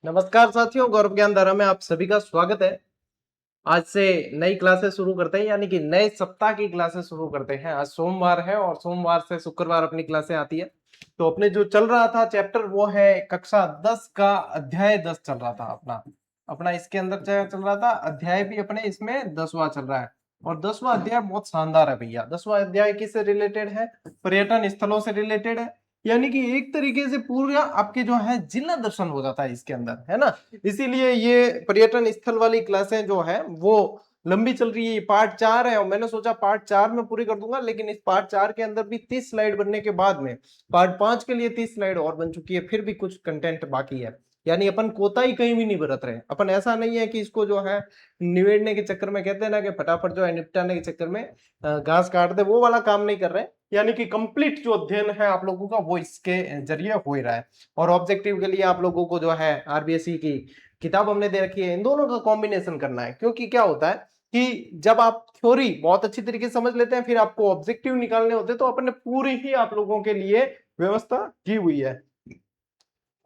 नमस्कार साथियों, गौरव ज्ञान धारा में आप सभी का स्वागत है। आज से नई क्लासेस शुरू करते हैं, यानी कि नए सप्ताह की क्लासेस शुरू करते हैं। आज सोमवार है और सोमवार से शुक्रवार अपनी क्लासें आती है। तो अपने जो चल रहा था चैप्टर वो है कक्षा 10 का अध्याय 10 चल रहा था अपना अपना इसके अंदर चल रहा था। अध्याय भी अपने इसमें 10वां चल रहा है और 10वां अध्याय बहुत शानदार है भैया। 10वां अध्याय किससे रिलेटेड है? पर्यटन स्थलों से रिलेटेड है। यानी कि एक तरीके से पूरा आपके जो है जिला दर्शन हो जाता है इसके अंदर, है ना। इसीलिए ये पर्यटन स्थल वाली क्लासें जो है वो लंबी चल रही है। पार्ट 4 है और मैंने सोचा पार्ट 4 में पूरी कर दूंगा, लेकिन इस पार्ट 4 के अंदर भी 30 स्लाइड बनने के बाद में पार्ट 5 के लिए 30 स्लाइड और बन चुकी है, फिर भी कुछ कंटेंट बाकी है। यानी अपन कोताही कहीं भी नहीं बरत रहे। अपन ऐसा नहीं है कि इसको जो है निवेड़ने के चक्कर में, कहते हैं ना कि फटाफट जो है निपटाने के चक्कर में घास काट दे, वो वाला काम नहीं कर रहे। यानी कि कंप्लीट जो अध्ययन है आप लोगों का वो इसके जरिए हो ही रहा है। और ऑब्जेक्टिव के लिए आप लोगों को जो है आरबीएसई की किताब हमने दे रखी है, इन दोनों का कॉम्बिनेशन करना है। क्योंकि क्या होता है कि जब आप थ्योरी बहुत अच्छी तरीके से समझ लेते हैं, फिर आपको ऑब्जेक्टिव निकालने होते हैं, तो अपन ने पूरी ही आप लोगों के लिए व्यवस्था की हुई है।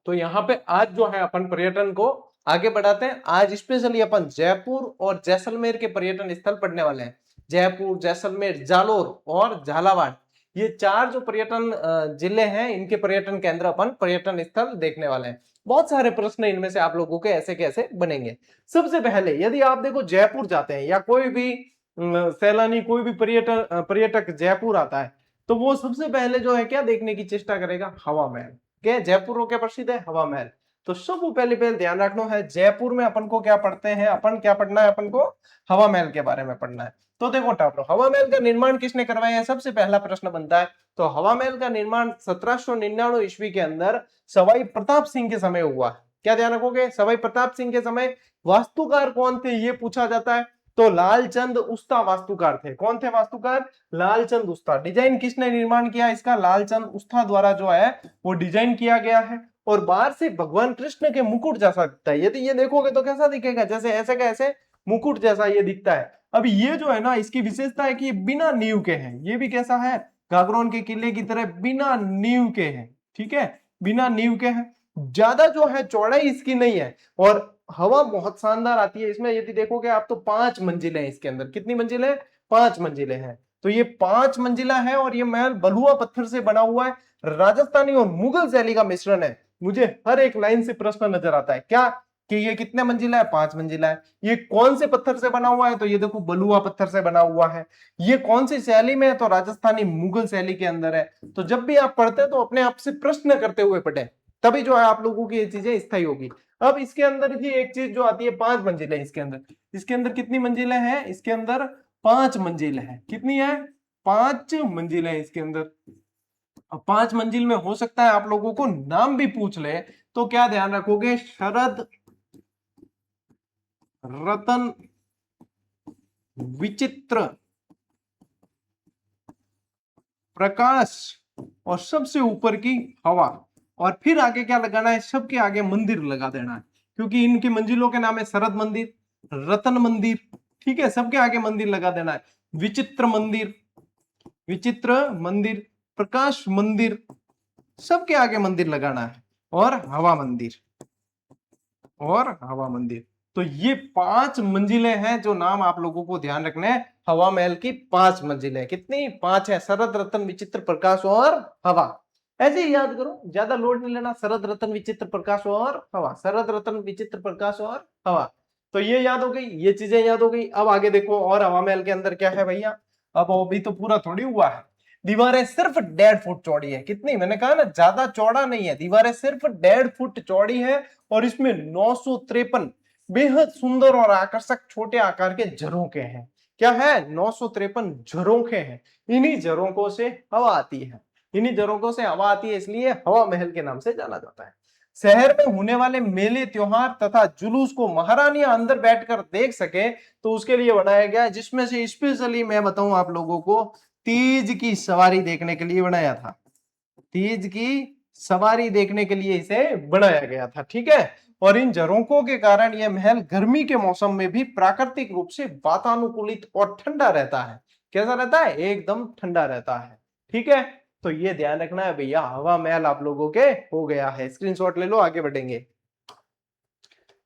तो यहाँ पे आज जो है अपन पर्यटन को आगे बढ़ाते हैं। आज स्पेशली अपन जयपुर और जैसलमेर के पर्यटन स्थल पढ़ने वाले हैं। जयपुर, जैसलमेर, जालोर और झालावाड़, ये 4 जो पर्यटन जिले हैं, इनके पर्यटन केंद्र अपन पर्यटन स्थल देखने वाले हैं। बहुत सारे प्रश्न इनमें से आप लोगों के ऐसे कैसे बनेंगे। सबसे पहले यदि आप देखो जयपुर जाते हैं या कोई भी सैलानी, कोई भी पर्यटक जयपुर आता है, तो वो सबसे पहले जो है क्या देखने की चेष्टा करेगा? हवा महल। क्या जयपुर क्या प्रसिद्ध है? हवा महल। तो सब पहले पहले ध्यान रखना है, जयपुर में अपन को क्या पढ़ते हैं, अपन क्या पढ़ना है, अपन को हवा महल के बारे में पढ़ना है। तो देखो टापरो, हवा महल का निर्माण किसने करवाया है? सबसे पहला प्रश्न बनता है। तो हवा महल का निर्माण 1799 ईस्वी के अंदर सवाई प्रताप सिंह के समय हुआ। क्या ध्यान रखोगे? सवाई प्रताप सिंह के समय। वास्तुकार कौन थे ये पूछा जाता है, तो लालचंद उस्ता वास्तुकार थे। कौन थे वास्तुकार? लालचंद उस्ता। डिजाइन किसने निर्माण किया इसका? लालचंद उस्ता द्वारा जो है वो डिजाइन किया गया है। और बाहर से भगवान कृष्ण के मुकुट जैसा दिखता है। यदि ये देखोगे तो कैसा दिखेगा? जैसे ऐसे का ऐसे मुकुट जैसा ये दिखता है। अब ये जो है ना, इसकी विशेषता है कि बिना नींव के है। ये भी कैसा है? गागरोन के किले की तरह बिना नींव के है। ठीक है, बिना नींव के है। ज्यादा जो है चौड़ाई इसकी नहीं है और हवा बहुत शानदार आती है इसमें। यदि देखोगे आप तो 5 मंजिलें हैं इसके अंदर। कितनी मंजिलें? 5 मंजिलें हैं। तो ये 5 मंजिला है और ये महल बलुआ पत्थर से बना हुआ है। राजस्थानी और मुगल शैली का मिश्रण है। मुझे हर एक लाइन से प्रश्न नजर आता है क्या कि ये कितने मंजिला है? 5 मंजिला है। ये कौन से पत्थर से बना हुआ है? तो ये देखो बलुआ पत्थर से बना हुआ है। ये कौन सी शैली में है? तो राजस्थानी मुगल शैली के अंदर है। तो जब भी आप पढ़ते हैं तो अपने आप से प्रश्न करते हुए पढ़े, तभी जो है आप लोगों की ये चीजें स्थायी होगी। अब इसके अंदर ही एक चीज जो आती है, 5 मंजिलें इसके अंदर। इसके अंदर कितनी मंजिलें हैं? इसके अंदर 5 मंजिल है। कितनी है? 5 मंजिलें इसके अंदर। अब 5 मंजिल में हो सकता है आप लोगों को नाम भी पूछ ले, तो क्या ध्यान रखोगे? शरद, रतन, विचित्र, प्रकाश और सबसे ऊपर की हवा। और फिर आगे क्या लगाना है? सबके आगे मंदिर लगा देना है, क्योंकि इनकी मंजिलों के नाम है शरद मंदिर, रतन मंदिर। ठीक है, सबके आगे मंदिर लगा देना है। विचित्र मंदिर, विचित्र मंदिर, प्रकाश मंदिर, सबके आगे मंदिर लगाना है। और हवा मंदिर, और हवा मंदिर। तो ये 5 मंजिलें हैं जो नाम आप लोगों को ध्यान रखने हैं। हवा महल की 5 मंजिलें। कितनी? 5 है। शरद, रतन, विचित्र, प्रकाश और हवा। ऐसे ही याद करो, ज्यादा लोड नहीं लेना। शरद, रतन, विचित्र, प्रकाश और हवा। शरद, रतन, विचित्र, प्रकाश और हवा। तो ये याद हो गई, ये चीजें याद हो गई। अब आगे देखो और हवा महल के अंदर क्या है भैया। अब अभी तो पूरा थोड़ी हुआ है। दीवारें सिर्फ 1.5 फुट चौड़ी है। कितनी? मैंने कहा ना ज्यादा चौड़ा नहीं है। दीवारें सिर्फ 1.5 फुट चौड़ी है और इसमें 953 बेहद सुंदर और आकर्षक छोटे आकार के झरोखे हैं। क्या है? 953 झरोखे हैं। इन्हीं झरोखों से हवा आती है। इन्हीं झरोखों से हवा आती है, इसलिए हवा महल के नाम से जाना जाता है। शहर में होने वाले मेले, त्योहार तथा जुलूस को महारानियां अंदर बैठकर देख सके, तो उसके लिए बनाया गया है। जिसमें से स्पेशली मैं बताऊं आप लोगों को, तीज की सवारी देखने के लिए बनाया था। तीज की सवारी देखने के लिए इसे बनाया गया था। ठीक है, और इन झरोकों के कारण यह महल गर्मी के मौसम में भी प्राकृतिक रूप से वातानुकूलित और ठंडा रहता है। कैसा रहता है? एकदम ठंडा रहता है। ठीक है, तो ये ध्यान रखना है भैया। हवा महल आप लोगों के हो गया है। स्क्रीनशॉट ले लो, आगे बढ़ेंगे।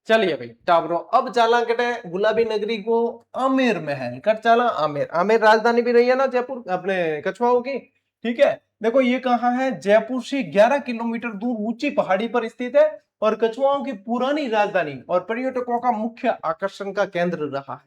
चलिए भाई टाबरो, अब चाला कटे गुलाबी नगरी को आमेर महल कट चाला। आमेर, आमेर राजधानी भी रही है ना जयपुर अपने कछवाओं की, ठीक है। देखो ये कहाँ है, जयपुर से 11 किलोमीटर दूर ऊंची पहाड़ी पर स्थित है और कछवाओं की पुरानी राजधानी और पर्यटकों का मुख्य आकर्षण का केंद्र रहा है।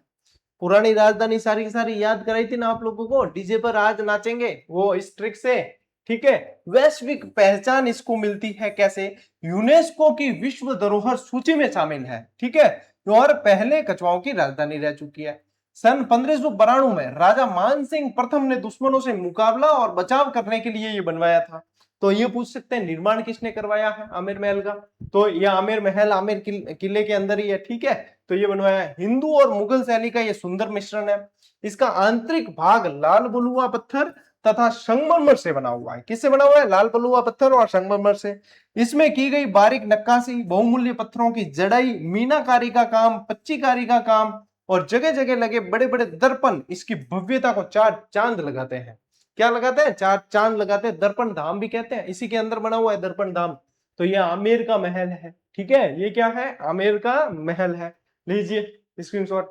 पुरानी राजधानी सारी की सारी याद कराई थी ना आप लोगों को, डीजे पर आज नाचेंगे वो इस ट्रिक से, ठीक है। वैश्विक पहचान इसको मिलती है कैसे, यूनेस्को की विश्व धरोहर सूची में शामिल है, ठीक है। और पहले कछवाओं की राजधानी रह चुकी है। सन 1592 में राजा मानसिंह प्रथम ने दुश्मनों से मुकाबला और बचाव करने के लिए ये बनवाया था। तो ये पूछ सकते हैं निर्माण किसने करवाया है आमेर महल का, तो ये आमेर महल आमेर किले के अंदर ही है, ठीक है। तो ये बनवाया है, हिंदू और मुगल शैली का ये सुंदर मिश्रण है। इसका आंतरिक भाग लाल बलुआ पत्थर तथा संगमरमर से बना हुआ है। किससे बना हुआ है, लाल बलुआ पत्थर और संगमरमर से। इसमें की गई बारीक नक्काशी, बहुमूल्य पत्थरों की जड़ाई, मीनाकारी का काम, पच्चीकारी का काम और जगह जगह लगे बड़े बड़े दर्पण इसकी भव्यता को चार चांद लगाते हैं। क्या लगाते हैं, चार चांद लगाते हैं। दर्पण धाम भी कहते हैं, इसी के अंदर बना हुआ है दर्पण धाम। तो ये आमेर का महल है, ठीक है। ये क्या है, आमेर का महल है। लीजिए स्क्रीनशॉट,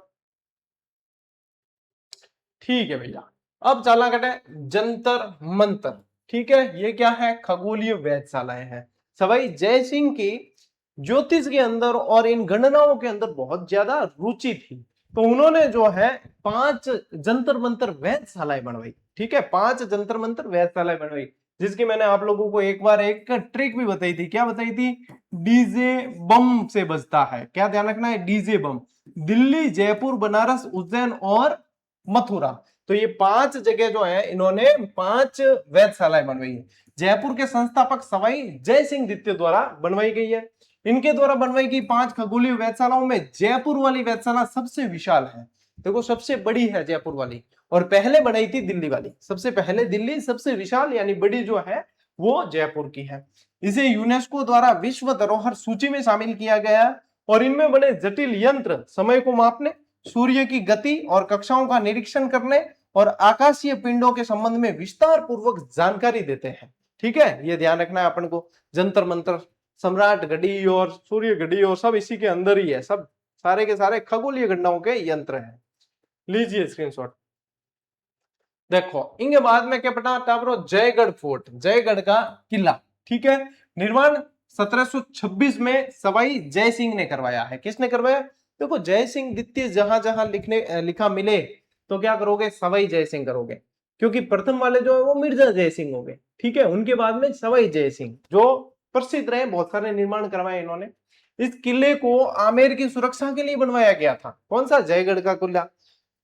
ठीक है भैया। अब चाला कटे जंतर मंतर, ठीक है। ये क्या है, खगोलीय वेधशालाएं हैं। सवाई जय सिंह की ज्योतिष के अंदर और इन गणनाओं के अंदर बहुत ज्यादा रुचि थी, तो उन्होंने जो है 5 जंतर मंतर वेधशालाएं बनवाई, ठीक है। 5 जंतर मंतर वेधशालाएं बनवाई, जिसकी मैंने आप लोगों को एक बार एक ट्रिक भी बताई थी। क्या बताई थी, डीजे बम से बजता है। क्या ध्यान रखना है, डीजे बम। दिल्ली, जयपुर, बनारस, उज्जैन और मथुरा। तो ये 5 जगह जो है इन्होंने 5 वेधशालाएं बनवाई है। जयपुर के संस्थापक सवाई जय सिंह द्वितीय द्वारा बनवाई गई है। इनके द्वारा बनवाई गई 5 खगोलीय वेधशालाओं में जयपुर वाली वेधशाला सबसे विशाल है। देखो सबसे बड़ी है जयपुर वाली, और पहले बनाई थी दिल्ली वाली। सबसे पहले दिल्ली, सबसे विशाल यानी बड़ी जो है वो जयपुर की है। इसे यूनेस्को द्वारा विश्व धरोहर सूची में शामिल किया गया और इनमें बने जटिल यंत्र समय को मापने, सूर्य की गति और कक्षाओं का निरीक्षण करने और आकाशीय पिंडों के संबंध में विस्तार पूर्वक जानकारी देते हैं, ठीक है। ये ध्यान रखना है अपन को। जंतर मंतर, सम्राट घड़ी और सूर्य घड़ी और सब इसी के अंदर ही है, सब सारे के सारे खगोलीय घटनाओं के यंत्र हैं। लीजिए स्क्रीनशॉट, देखो इनके बाद में क्या पता टाबरो, जयगढ़ फोर्ट, जयगढ़ का किला, ठीक है। निर्माण 1726 में सवाई जय सिंह ने करवाया है। किसने करवाया, देखो जय सिंह द्वितीय जहां जहां लिखा मिले तो क्या करोगे, सवाई जय सिंह करोगे, क्योंकि प्रथम वाले जो है वो मिर्जा जय सिंह हो गए, ठीक है। उनके बाद में सवाई जय सिंह जो प्रसिद्ध रहे, बहुत सारे निर्माण करवाए इन्होंने। इस किले को आमेर की सुरक्षा के लिए बनवाया गया था। कौन सा, जयगढ़ का किला।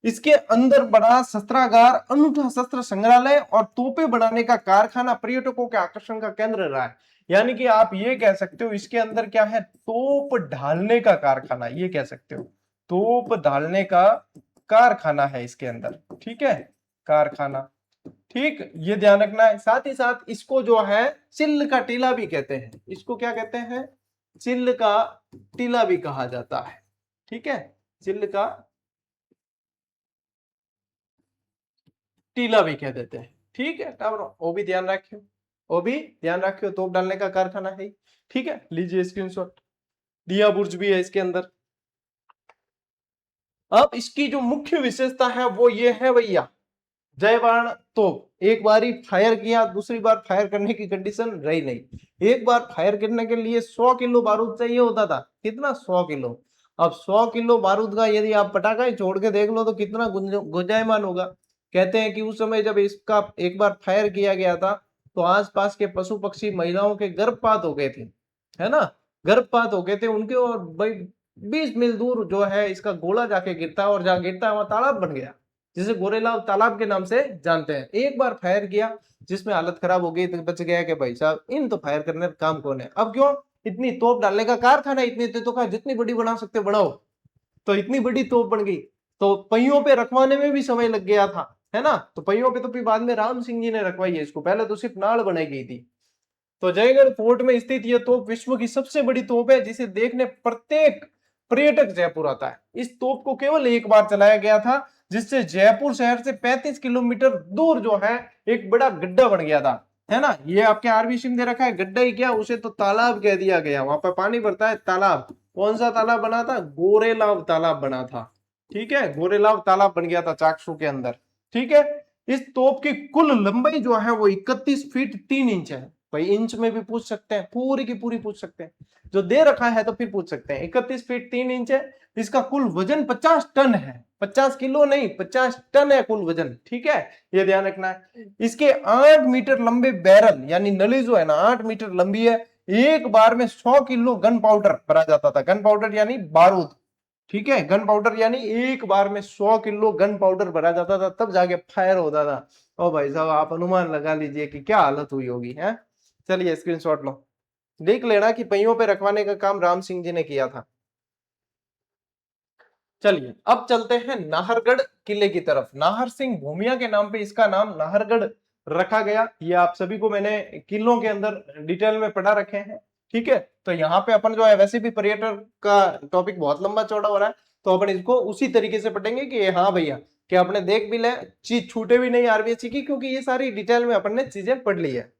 इसके अंदर बड़ा शस्त्रागार, अनूठा शस्त्र संग्रहालय और तोपे बनाने का कारखाना पर्यटकों के आकर्षण का केंद्र रहा है। यानी कि आप ये कह सकते हो इसके अंदर क्या है, तोप ढालने का कारखाना, ये कह सकते हो तोप ढालने का कारखाना है इसके अंदर, ठीक है, कारखाना, ठीक। ये ध्यान रखना है। साथ ही साथ इसको जो है चिल्ल का टीला भी कहते हैं। इसको क्या कहते हैं, चिल्ल का टीला भी कहा जाता है, ठीक है। चिल्ल का टीला भी कह देते हैं, ठीक है। वो भी ध्यान रखियो, वो भी ध्यान रखियो, तोप डालने का कारखाना है, ठीक है। लीजिए स्क्रीनशॉट, दिया बुर्ज भी है इसके अंदर। अब इसकी जो मुख्य विशेषता है वो ये है भैया, जयबाण तोप। एक बार ही फायर किया, दूसरी बार फायर करने की कंडीशन रही नहीं। एक बार फायर करने के लिए 100 किलो बारूद चाहिए होता था। कितना, 100 किलो। अब 100 किलो बारूद का यदि आप पटाखा ही छोड़ के देख लो तो कितना गुंजायमान होगा। कहते हैं कि उस समय जब इसका एक बार फायर किया गया था तो आसपास के पशु पक्षी, महिलाओं के गर्भपात हो गए थे, है ना, गर्भपात हो गए थे उनके। और भाई 20 मील दूर जो है इसका गोला जाके गिरता है और जहां गिरता है वहां तालाब बन गया, जिसे गोरेलाल तालाब के नाम से जानते हैं। एक बार फायर किया जिसमें हालत खराब हो गई तो बच गया कि भाई साहब इन तो फायर करने का काम कौन है। अब क्यों, इतनी तोप डालने का कारखाना, इतनी तो का जितनी बड़ी बना सकते बनाओ। तो इतनी बड़ी तोप बन गई, तो पहियों पे रखवाने में भी समय लग गया था, है ना। तो पहियों पे तो फिर बाद में राम सिंह जी ने रखवाई है इसको, पहले तो सिर्फ नाड़ बनाई गई थी। तो जयगढ़ फोर्ट में स्थित यह तोप विश्व की सबसे बड़ी तोप है, जिसे देखने प्रत्येक पर्यटक जयपुर आता है। इस तोप को केवल एक बार चलाया गया था, जिससे जयपुर शहर से 35 किलोमीटर दूर जो है एक बड़ा गड्ढा बन गया था, है ना। ये आपके आरबीसी में दे रखा है गड्ढा ही क्या, उसे तो तालाब कह दिया गया। वहां पर पानी भरता है, तालाब, कौन सा तालाब बना था? गोरेलाव तालाब बना था। ठीक है, गोरेलाव तालाब बन गया था चाकसू के अंदर। ठीक है, इस तोप की कुल लंबाई जो है वो 31 फीट 3 इंच है। भाई इंच में भी पूछ सकते हैं, पूरी की पूरी पूछ सकते हैं, जो दे रखा है तो फिर पूछ सकते हैं। 31 फीट 3 इंच है। इसका कुल वजन 50 टन है। 50 किलो नहीं, 50 टन है कुल वजन। ठीक है, ये ध्यान रखना है। इसके 8 मीटर लंबे बैरल यानी नली जो है ना 8 मीटर लंबी है। एक बार में 100 किलो गन पाउडर भरा जाता था। गन पाउडर यानी बारूद। ठीक है, गन पाउडर यानी एक बार में 100 किलो गन पाउडर भरा जाता था, तब जाके फायर होता था। ओ भाई साहब, आप अनुमान लगा लीजिए कि क्या हालत हुई होगी है। चलिए स्क्रीनशॉट लो, देख लेना कि पहियों पे रखवाने का काम राम सिंह जी ने किया था। चलिए अब चलते हैं नाहरगढ़ किले की तरफ। नाहर सिंह भूमिया के नाम पे इसका नाम नाहरगढ़ रखा गया। ये आप सभी को मैंने किलों के अंदर डिटेल में पढ़ा रखे हैं। ठीक है, तो यहाँ पे अपन जो है, वैसे भी पर्यटन का टॉपिक बहुत लंबा चौड़ा हो रहा है, तो अपन इसको उसी तरीके से पढ़ेंगे कि हाँ भैया, कि आपने देख भी ले, चीज छूटे भी नहीं आरबीएससी की, क्योंकि ये सारी डिटेल में अपन ने चीजें पढ़ ली है।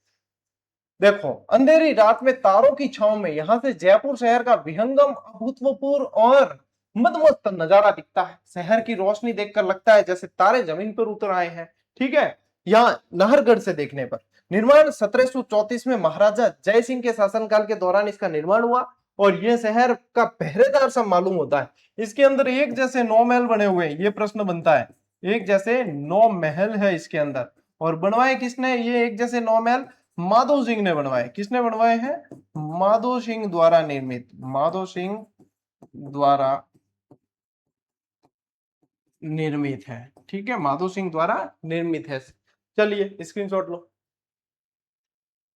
देखो, अंधेरी रात में तारों की छांव में यहां से जयपुर शहर का विहंगम, अभूतपूर्व और मदमस्त नजारा दिखता है। शहर की रोशनी देखकर लगता है जैसे तारे जमीन पर उतर आए हैं। ठीक है, यहाँ नाहरगढ़ से देखने पर निर्माण 1734 में महाराजा जय सिंह के शासनकाल के दौरान इसका निर्माण हुआ, और यह शहर का पहरेदार सा मालूम होता है। इसके अंदर एक जैसे 9 महल बने हुए हैं, ये प्रश्न बनता है। एक जैसे 9 महल है इसके अंदर, और बनवाए किसने ये एक जैसे 9 महल? माधो सिंह ने बनवाए। किसने बनवाए हैं? माधो सिंह द्वारा निर्मित। माधो सिंह द्वारा निर्मित है। ठीक है, माधो सिंह द्वारा निर्मित है। चलिए स्क्रीनशॉट लो।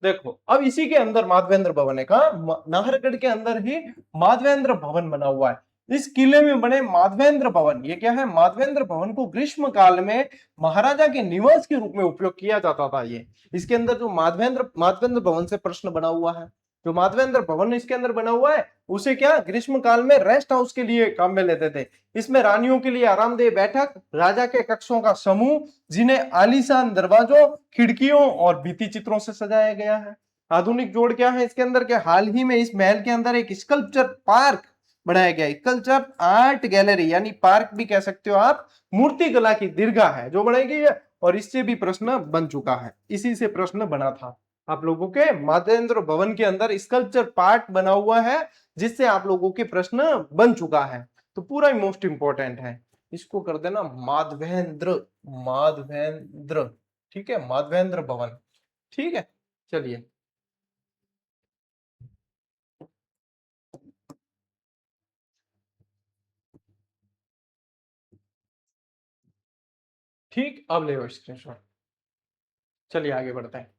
देखो, अब इसी के अंदर माधवेंद्र भवन है। कहा? नाहरगढ़ के अंदर ही माधवेंद्र भवन बना हुआ है। इस किले में बने माधवेंद्र भवन, ये क्या है? माधवेंद्र भवन को ग्रीष्म काल में महाराजा के निवास के रूप में उपयोग किया जाता था। ये इसके अंदर जो माधवेंद्र भवन से प्रश्न बना हुआ है, जो माधवेंद्र भवन इसके अंदर बना हुआ है, उसे क्या ग्रीष्म काल में रेस्ट हाउस के लिए काम में लेते थे। इसमें रानियों के लिए आरामदेह बैठक, राजा के कक्षों का समूह, जिन्हें आलीशान दरवाजों, खिड़कियों और भित्ति चित्रों से सजाया गया है। आधुनिक जोड़ क्या है इसके अंदर? के हाल ही में इस महल के अंदर एक स्कल्पचर पार्क बनाया गया। स्कल्पचर आर्ट गैलरी यानी पार्क भी कह सकते हो आप। मूर्ति कला की दीर्घा है जो बनाई गई है, और इससे भी प्रश्न बन चुका है। इसी से प्रश्न बना था आप लोगों के माधवेंद्र भवन के अंदर स्कल्पचर पार्ट बना हुआ है, जिससे आप लोगों के प्रश्न बन चुका है। तो पूरा मोस्ट इंपॉर्टेंट है, इसको कर देना माधवेंद्र। माधवेंद्र, ठीक है, माधवेंद्र भवन। ठीक है, चलिए ठीक, अब ले स्क्रीनशॉट। चलिए आगे बढ़ते हैं।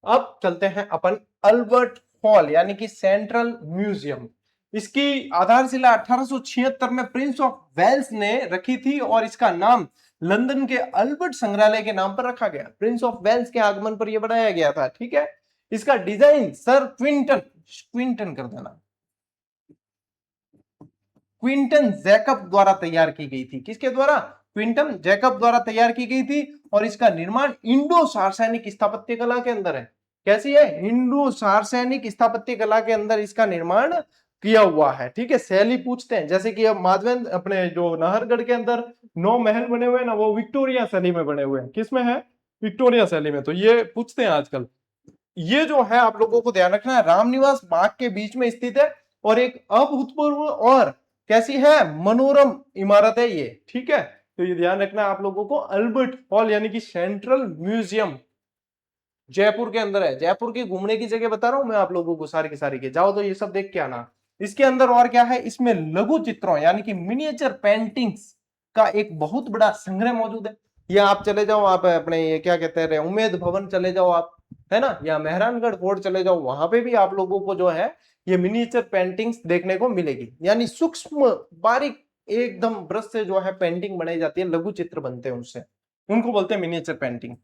अब चलते हैं अपन अल्बर्ट हॉल यानी कि सेंट्रल म्यूजियम। इसकी आधारशिला 1876 में प्रिंस ऑफ वेल्स ने रखी थी, और इसका नाम लंदन के अल्बर्ट संग्रहालय के नाम पर रखा गया। प्रिंस ऑफ वेल्स के आगमन पर यह बनाया गया था। ठीक है, इसका डिजाइन सर क्विंटन, क्विंटन कर देना, क्विंटन जैकब द्वारा तैयार की गई थी। किसके द्वारा? क्विंटन जैकब द्वारा तैयार की गई थी, और इसका निर्माण इंडो सार्वजनिक स्थापत्य कला के अंदर है। कैसी है? इंडो सार्वजनिक स्थापत्य कला के अंदर इसका निर्माण किया हुआ है। ठीक है, शैली पूछते हैं, जैसे कि अब माधवेंद्र अपने जो नाहरगढ़ के अंदर 9 महल बने हुए हैं ना, वो विक्टोरिया शैली में बने हुए हैं। किसमें है? विक्टोरिया शैली में। तो ये पूछते हैं आजकल। ये जो है आप लोगों को ध्यान रखना है, रामनिवास बाग के बीच में स्थित है, और एक अभूतपूर्व और कैसी है? मनोरम इमारत है ये। ठीक है, तो ये ध्यान रखना है आप लोगों को। अल्बर्ट हॉल यानी कि सेंट्रल म्यूजियम जयपुर के अंदर है। जयपुर की घूमने की जगह बता रहा हूं मैं आप लोगों को, सारी की सारी के जाओ तो ये सब देख के आना। इसके अंदर और क्या है? इसमें लघु चित्रों यानी कि मिनिएचर पेंटिंग्स का एक बहुत बड़ा संग्रह मौजूद है। या आप चले जाओ, आप अपने ये क्या कहते हैं, उम्मेद भवन चले जाओ आप, है ना, या मेहरानगढ़ फोर्ट चले जाओ, वहां पे भी आप लोगों को जो है ये मिनिएचर पेंटिंग्स देखने को मिलेगी। यानी सूक्ष्म बारीक एकदम ब्रश से जो है पेंटिंग बनाई जाती है, लघु चित्र बनते हैं उससे, उनको बोलते हैं मिनिएचर पेंटिंग।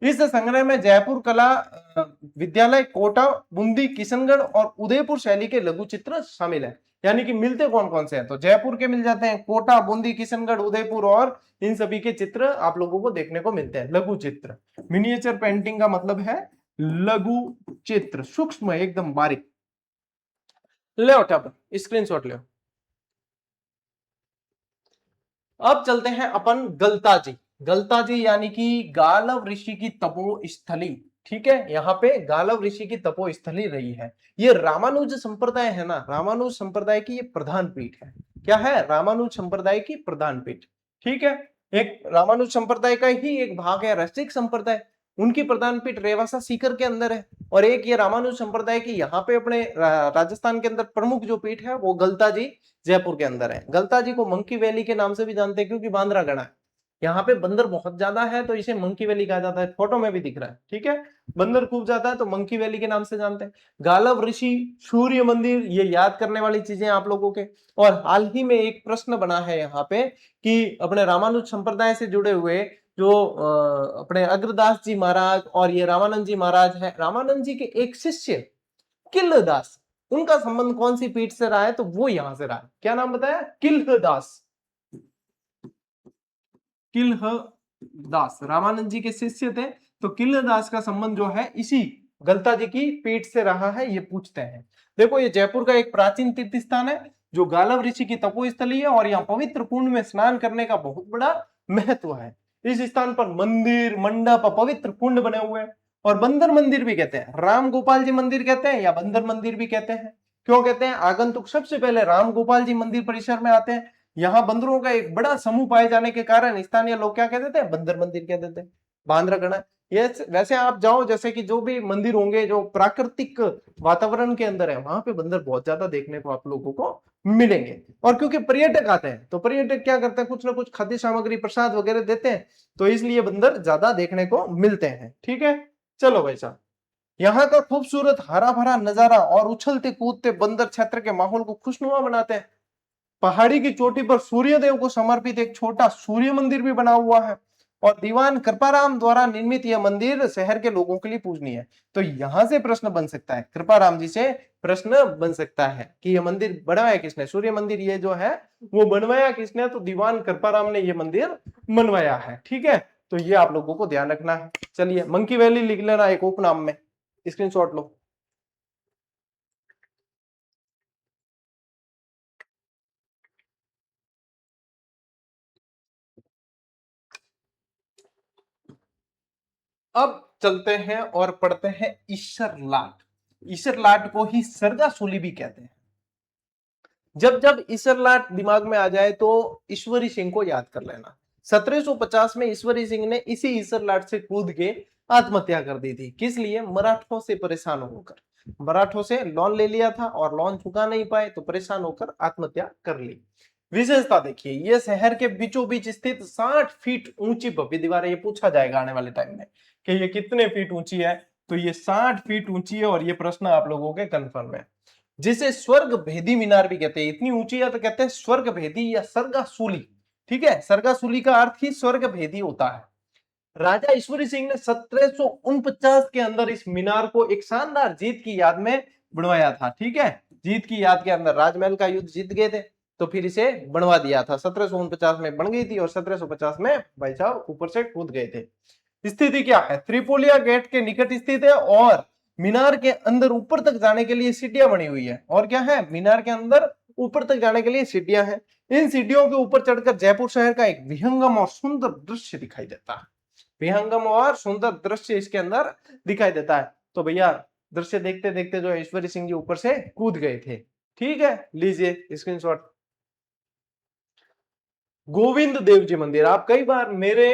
इस संग्रह में जयपुर कला विद्यालय, कोटा, बूंदी, किशनगढ़ और उदयपुर शैली के लघु चित्र शामिल है। यानी कि मिलते कौन कौन से हैं? तो जयपुर के मिल जाते हैं, कोटा, बूंदी, किशनगढ़, उदयपुर, और इन सभी के चित्र आप लोगों को देखने को मिलते हैं, लघु चित्र। मिनिएचर पेंटिंग का मतलब है लघु चित्र, सूक्ष्म एकदम बारीक। ले उठा स्क्रीनशॉट ले। अब चलते हैं अपन गलता जी। गलता जी यानी कि गालव ऋषि की तपोस्थली। ठीक है, यहाँ पे गालव ऋषि की तपोस्थली रही है। ये रामानुज संप्रदाय है ना, रामानुज संप्रदाय की ये प्रधान पीठ है। क्या है? रामानुज संप्रदाय की प्रधान पीठ। ठीक है, एक रामानुज संप्रदाय का ही एक भाग है रसिक संप्रदाय, उनकी प्रधान पीठ रेवासा सीकर के अंदर है। और एक ये रामानुज संप्रदाय की यहाँ पे अपने राजस्थान के अंदर प्रमुख जो पीठ है वो गलता जी जयपुर के अंदर है। गलता जी को मंकी वैली के नाम से भी जानते हैं क्योंकि बांद्रा गढ़ा है, यहाँ पे बंदर बहुत ज्यादा है तो इसे मंकी वैली कहा जाता है। फोटो में भी दिख रहा है। ठीक है, बंदर खूब ज्यादा है तो मंकी वैली के नाम से जानते हैं। गालव ऋषि, सूर्य मंदिर, ये याद करने वाली चीजें आप लोगों के। और हाल ही में एक प्रश्न बना है यहाँ पे कि अपने रामानुज संप्रदाय से जुड़े हुए जो अपने अग्रदास जी महाराज और ये रामानंद जी महाराज है, रामानंद जी के एक शिष्य किलदास, उनका संबंध कौन सी पीठ से रहा है? तो वो यहां से रहा है। क्या नाम बताया? किलदास। किलदास रामानंद जी के शिष्य थे, तो किलदास का संबंध जो है इसी गलता जी की पीठ से रहा है, ये पूछते हैं। देखो, ये जयपुर का एक प्राचीन तीर्थ स्थान है जो गालव ऋषि की तपोस्थली है और यहाँ पवित्र कुंड में स्नान करने का बहुत बड़ा महत्व है। इस स्थान पर मंदिर, मंडप, पवित्र कुंड बने हुए हैं। और बंदर मंदिर भी कहते हैं, राम गोपाल जी मंदिर कहते हैं या बंदर मंदिर भी कहते हैं। क्यों कहते हैं? आगंतुक सबसे पहले राम गोपाल जी मंदिर परिसर में आते हैं। यहाँ बंदरों का एक बड़ा समूह पाए जाने के कारण स्थानीय लोग क्या कहते थे? बंदर मंदिर कहते थे, बांद्रागढ़। ये वैसे आप जाओ, जैसे कि जो भी मंदिर होंगे जो प्राकृतिक वातावरण के अंदर है, वहां पे बंदर बहुत ज्यादा देखने को आप लोगों को मिलेंगे। और क्योंकि पर्यटक आते हैं तो पर्यटक क्या करते हैं? कुछ ना कुछ खाद्य सामग्री, प्रसाद वगैरह देते हैं, तो इसलिए बंदर ज्यादा देखने को मिलते हैं। ठीक है, चलो भाई साहब, यहाँ का खूबसूरत हरा भरा नजारा और उछलते कूदते बंदर क्षेत्र के माहौल को खुशनुमा बनाते हैं। पहाड़ी की चोटी पर सूर्यदेव को समर्पित एक छोटा सूर्य मंदिर भी बना हुआ है और दीवान कृपाराम द्वारा निर्मित यह मंदिर शहर के लोगों के लिए पूजनीय है। तो यहां से प्रश्न बन सकता है, कृपाराम जी से प्रश्न बन सकता है कि यह मंदिर बनवाया किसने? सूर्य मंदिर ये जो है वो बनवाया किसने? तो दीवान कृपाराम ने यह मंदिर बनवाया है। ठीक है, तो ये आप लोगों को ध्यान रखना है। चलिए, मंकी वैली लिख लेना एक उपनाम में, स्क्रीनशॉट लो। अब चलते हैं और पढ़ते हैं ईश्वर लाट। ईश्वर लाट को ही सरगा सूली भी कहते हैं। जब जब ईश्वर लाट दिमाग में आ जाए तो ईश्वरी सिंह को याद कर लेना। 1750 में ईश्वरी सिंह ने इसी ईश्वर लाट से कूद के आत्महत्या कर दी थी। किस लिए? मराठों से परेशान होकर। मराठों से लोन ले लिया था और लोन चुका नहीं पाए तो परेशान होकर आत्महत्या कर ली। विशेषता देखिए, ये शहर के बीचों बीच स्थित 60 फीट ऊंची भव्य दीवार है। ये पूछा जाएगा आने वाले टाइम में कि ये कितने फीट ऊंची है, तो ये 60 फीट ऊंची है और ये प्रश्न आप लोगों के कंफर्म है। जिसे स्वर्ग भेदी मीनार भी कहते हैं। इतनी ऊंची है तो कहते हैं स्वर्ग भेदी या सरगासूली। ठीक है, सरगासूली का अर्थ ही स्वर्ग भेदी होता है। राजा ईश्वरी सिंह ने 1749 के अंदर इस मीनार को एक शानदार जीत की याद में बनवाया था। ठीक है, जीत की याद के अंदर राजमहल का युद्ध जीत गए थे तो फिर इसे बनवा दिया था। 1749 में बन गई थी और 1750 में भाई साहब ऊपर से कूद गए थे। स्थिति क्या है? त्रिपोलिया गेट के निकट स्थित है और मीनार के अंदर ऊपर तक जाने के लिए सीढ़ियां बनी हुई है। और क्या है? मीनार के अंदर ऊपर तक जाने के लिए सीढ़ियां हैं। इन सीढ़ियों के ऊपर चढ़कर जयपुर शहर का एक विहंगम और सुंदर दृश्य दिखाई देता है। विहंगम और सुंदर दृश्य इसके अंदर दिखाई देता है। तो भैया, दृश्य देखते देखते जो ईश्वरी सिंह जी ऊपर से कूद गए थे। ठीक है, लीजिए स्क्रीनशॉट। गोविंद देव जी मंदिर। आप कई बार मेरे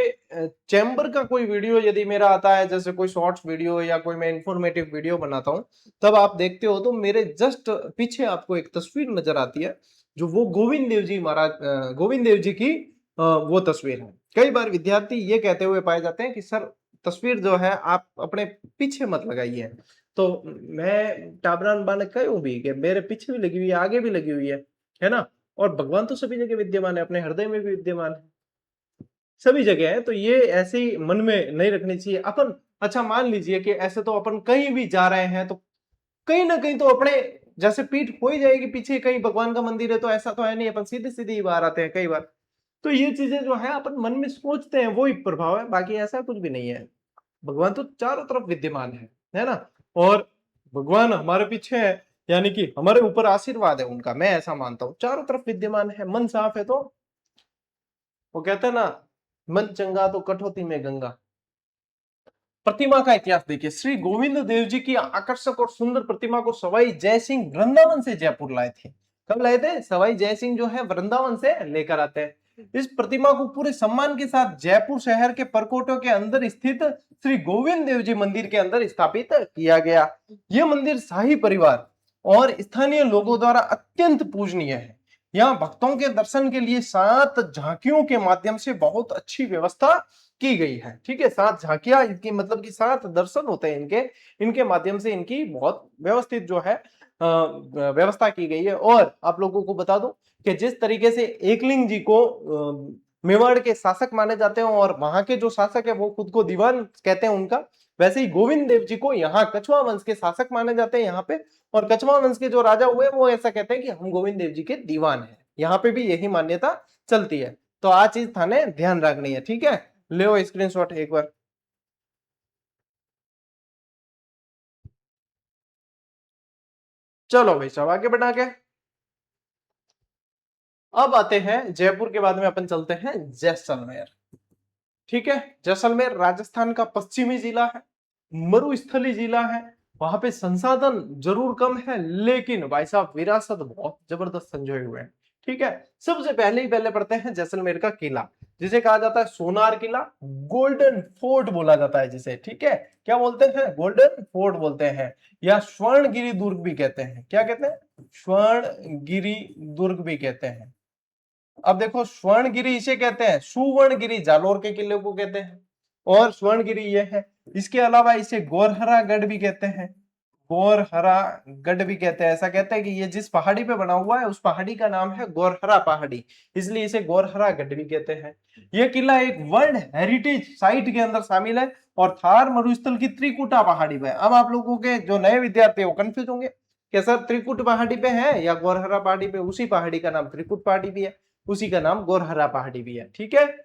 चैम्बर का कोई वीडियो यदि मेरा आता है, जैसे कोई शॉर्ट्स वीडियो या कोई मैं इंफॉर्मेटिव वीडियो बनाता हूं, तब आप देखते हो तो मेरे जस्ट पीछे आपको एक तस्वीर नजर आती है जो वो गोविंद देव जी महाराज, गोविंद देव जी की वो तस्वीर है। कई बार विद्यार्थी ये कहते हुए पाए जाते हैं कि सर, तस्वीर जो है आप अपने पीछे मत लगाइए। तो मैं टाबरान बाने कहूं भी कि मेरे पीछे भी लगी हुई है, आगे भी लगी हुई है ना। और भगवान तो सभी जगह विद्यमान है, अपने हृदय में भी विद्यमान है, सभी जगह है। तो ये ऐसे ही मन में नहीं रखनी चाहिए अपन। अच्छा, मान लीजिए कि ऐसे तो अपन कहीं भी जा रहे हैं तो कहीं ना कहीं तो अपने जैसे पीठ हो ही जाएगी पीछे, कहीं भगवान का मंदिर है तो ऐसा तो है नहीं अपन सीधे सीधे ही बाहर आते हैं कई बार। तो ये चीजें जो है अपन मन में सोचते हैं, वो ही प्रभाव है, बाकी ऐसा कुछ भी नहीं है। भगवान तो चारों तरफ विद्यमान है ना। और भगवान हमारे पीछे है, यानी कि हमारे ऊपर आशीर्वाद है उनका, मैं ऐसा मानता हूं। चारों तरफ विद्यमान है, मन साफ है तो वो कहते हैं ना, मन चंगा तो कठौती में गंगा। प्रतिमा का इतिहास देखिए, श्री गोविंद देव जी की आकर्षक और सुंदर प्रतिमा को सवाई जय सिंह वृंदावन से जयपुर लाए थे। कब लाए थे? सवाई जय सिंह जो है वृंदावन से लेकर आते हैं। इस प्रतिमा को पूरे सम्मान के साथ जयपुर शहर के परकोटों के अंदर स्थित श्री गोविंद देव जी मंदिर के अंदर स्थापित किया गया। यह मंदिर शाही परिवार और स्थानीय लोगों द्वारा अत्यंत पूजनीय है। यहाँ भक्तों के दर्शन के लिए 7 झांकियों के माध्यम से बहुत अच्छी व्यवस्था की गई है। ठीक है, 7 झांकियां इनकी, मतलब कि 7 दर्शन होते हैं इनके, इनके माध्यम से इनकी बहुत व्यवस्थित जो है व्यवस्था की गई है। और आप लोगों को बता दूं कि जिस तरीके से एकलिंग जी को मेवाड़ के शासक माने जाते हैं और वहां के जो शासक है वो खुद को दीवान कहते हैं उनका, वैसे ही गोविंद देव जी को यहाँ कछुआ वंश के शासक माने जाते हैं यहाँ पे। और कछुआ वंश के जो राजा हुए वो ऐसा कहते हैं कि हम गोविंद देव जी के दीवान हैं। यहाँ पे भी यही मान्यता चलती है। तो आ चीज थाने ध्यान रखनी है। ठीक है, ले स्क्रीनशॉट एक बार। चलो भाई साहब आगे बढ़ा के अब आते हैं जयपुर के बाद में अपन चलते हैं जैसलमेर। ठीक है, जैसलमेर राजस्थान का पश्चिमी जिला है, मरुस्थलीय जिला है। वहां पे संसाधन जरूर कम है लेकिन भाई साहब विरासत बहुत जबरदस्त संजोए हुए हैं। ठीक है, सबसे पहले ही पहले पढ़ते हैं जैसलमेर का किला, जिसे कहा जाता है सोनार किला, गोल्डन फोर्ट बोला जाता है जिसे। ठीक है, क्या बोलते हैं? गोल्डन फोर्ट बोलते हैं, या स्वर्णगिरी दुर्ग भी कहते हैं। क्या कहते हैं? स्वर्णगिरी दुर्ग भी कहते हैं। अब देखो, स्वर्णगिरी इसे कहते हैं, सुवर्णगिरी जालोर के किले को कहते हैं, और स्वर्णगिरी ये है। इसके अलावा इसे गोरहरा गढ़ भी कहते हैं, गोरहरा गढ़ भी कहते हैं। ऐसा कहते हैं कि ये जिस पहाड़ी पे बना हुआ है उस पहाड़ी का नाम है गोरहरा पहाड़ी, इसलिए इसे गोरहरा गढ़ भी कहते हैं। यह किला एक वर्ल्ड हेरिटेज साइट के अंदर शामिल है और थार मरुस्थल की त्रिकुटा पहाड़ी पे। अब आप लोगों के जो नए विद्यार्थी है वो कंफ्यूज होंगे कि सर त्रिकुट पहाड़ी पे है या गोरहरा पहाड़ी पे। उसी पहाड़ी का नाम त्रिकुट पहाड़ी भी है, उसी का नाम गोरहरा पहाड़ी भी है। ठीक है,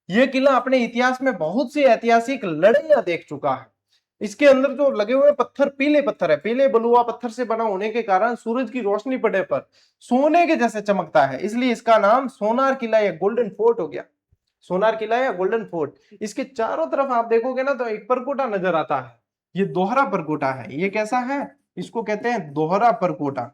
यह किला अपने इतिहास में बहुत सी ऐतिहासिक लड़ाइयां देख चुका है। इसके अंदर जो लगे हुए पत्थर पीले पत्थर है, पीले बलुआ पत्थर से बना होने के कारण सूरज की रोशनी पड़ने पर सोने के जैसे चमकता है, इसलिए इसका नाम सोनार किला या गोल्डन फोर्ट हो गया। सोनार किला या गोल्डन फोर्ट। इसके चारों तरफ आप देखोगे ना तो एक परकोटा नजर आता है, ये दोहरा परकोटा है। ये कैसा है? इसको कहते हैं दोहरा परकोटा।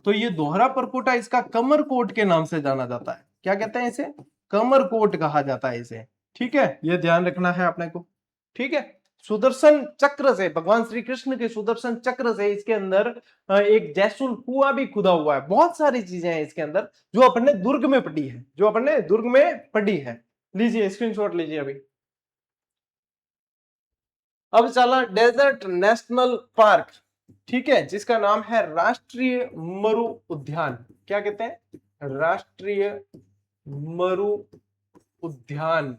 तो ये दोहरा परकोटा इसका कमरकोट के नाम से जाना जाता है। क्या कहते हैं इसे? कमरकोट कहा जाता है इसे। ठीक है, ये ध्यान रखना है अपने को। ठीक है, सुदर्शन चक्र से, भगवान श्री कृष्ण के सुदर्शन चक्र से इसके अंदर एक जैसुल कुआं भी खुदा हुआ है। बहुत सारी चीजें हैं इसके अंदर जो अपने दुर्ग में पड़ी है, जो अपने दुर्ग में पड़ी है। लीजिए स्क्रीनशॉट लीजिए अभी। अब चला डेजर्ट नेशनल पार्क। ठीक है, जिसका नाम है राष्ट्रीय मरु उद्यान। क्या कहते हैं? राष्ट्रीय मरु उद्यान।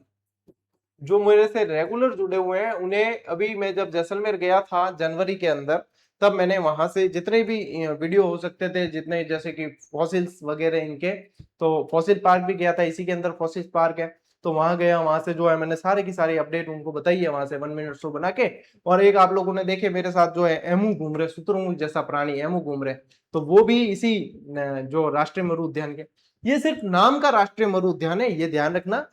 जो मेरे से रेगुलर जुड़े हुए हैं उन्हें, अभी मैं जब जैसलमेर गया था जनवरी के अंदर, तब मैंने वहां से जितने भी वीडियो हो सकते थे, जितने जैसे कि फॉसिल्स वगैरह इनके, तो फॉसिल पार्क भी गया था, इसी के अंदर फॉसिल पार्क है। तो वहां गया, वहां से जो है मैंने सारे की सारी अपडेट उनको बताई है वहां से 1 मिनट शो बना के। और एक आप लोगों ने देखे मेरे साथ जो है एमू घूम रहे, शुतुरमुर्ग जैसा प्राणी एमू घूम रहे, तो वो भी इसी जो राष्ट्रीय मरु उद्यान के। ये सिर्फ नाम का राष्ट्रीय मरु उद्यान है, ये ध्यान रखना।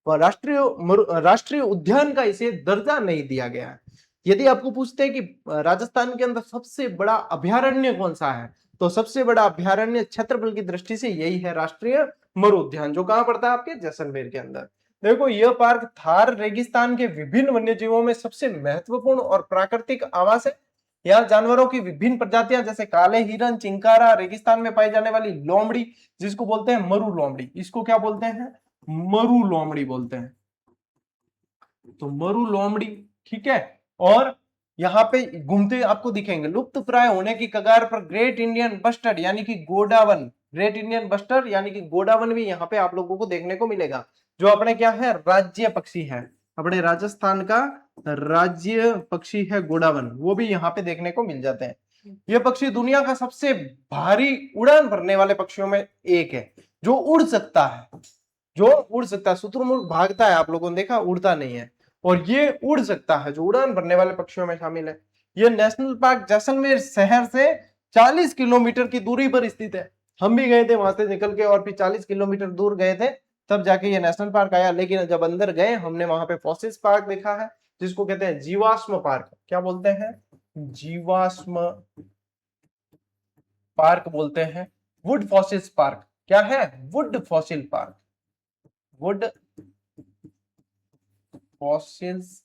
राष्ट्रीय उद्यान का इसे दर्जा नहीं दिया गया है। यदि आपको पूछते हैं कि राजस्थान के अंदर सबसे बड़ा अभयारण्य कौन सा है, तो सबसे बड़ा अभयारण्य क्षेत्रफल की दृष्टि से यही है राष्ट्रीय मरु उद्यान, जो कहां पड़ता है? आपके जैसलमेर के अंदर। देखो, यह पार्क थार रेगिस्तान के विभिन्न वन्य जीवों में सबसे महत्वपूर्ण और प्राकृतिक आवास है। यहाँ जानवरों की विभिन्न प्रजातियां जैसे काले हिरन, चिंकारा, रेगिस्तान में पाई जाने वाली लोमड़ी, जिसको बोलते हैं मरु लोमड़ी, इसको क्या बोलते हैं? मरु लोमड़ी बोलते हैं। तो मरु लोमड़ी। ठीक है, और यहाँ पे घूमते आपको दिखेंगे लुप्त प्राय होने की कगार पर ग्रेट इंडियन बस्टर्ड यानी कि गोडावन, ग्रेट इंडियन बस्टर्ड यानी कि गोडावन भी यहाँ पे आप लोगों को देखने को मिलेगा, जो अपने क्या है? राज्य पक्षी है। अपने राजस्थान का राज्य पक्षी है गोडावन, वो भी यहाँ पे देखने को मिल जाते हैं। यह पक्षी दुनिया का सबसे भारी उड़ान भरने वाले पक्षियों में एक है, जो उड़ सकता है, जो उड़ सकता है। शुतुरमुर्ग भागता है, आप लोगों ने देखा, उड़ता नहीं है, और ये उड़ सकता है, जो उड़ान भरने वाले पक्षियों में शामिल है। यह नेशनल पार्क जैसलमेर शहर से 40 किलोमीटर की दूरी पर स्थित है। हम भी गए थे वहां से निकल के, और फिर 40 किलोमीटर दूर गए थे तब जाके ये नेशनल पार्क आया। लेकिन जब अंदर गए हमने वहां पे फॉसिल्स पार्क देखा है, जिसको कहते हैं जीवाश्म पार्क। क्या बोलते हैं? जीवाश्म पार्क बोलते हैं। वुड फॉसिल्स पार्क क्या है? Would fossil park, would fossils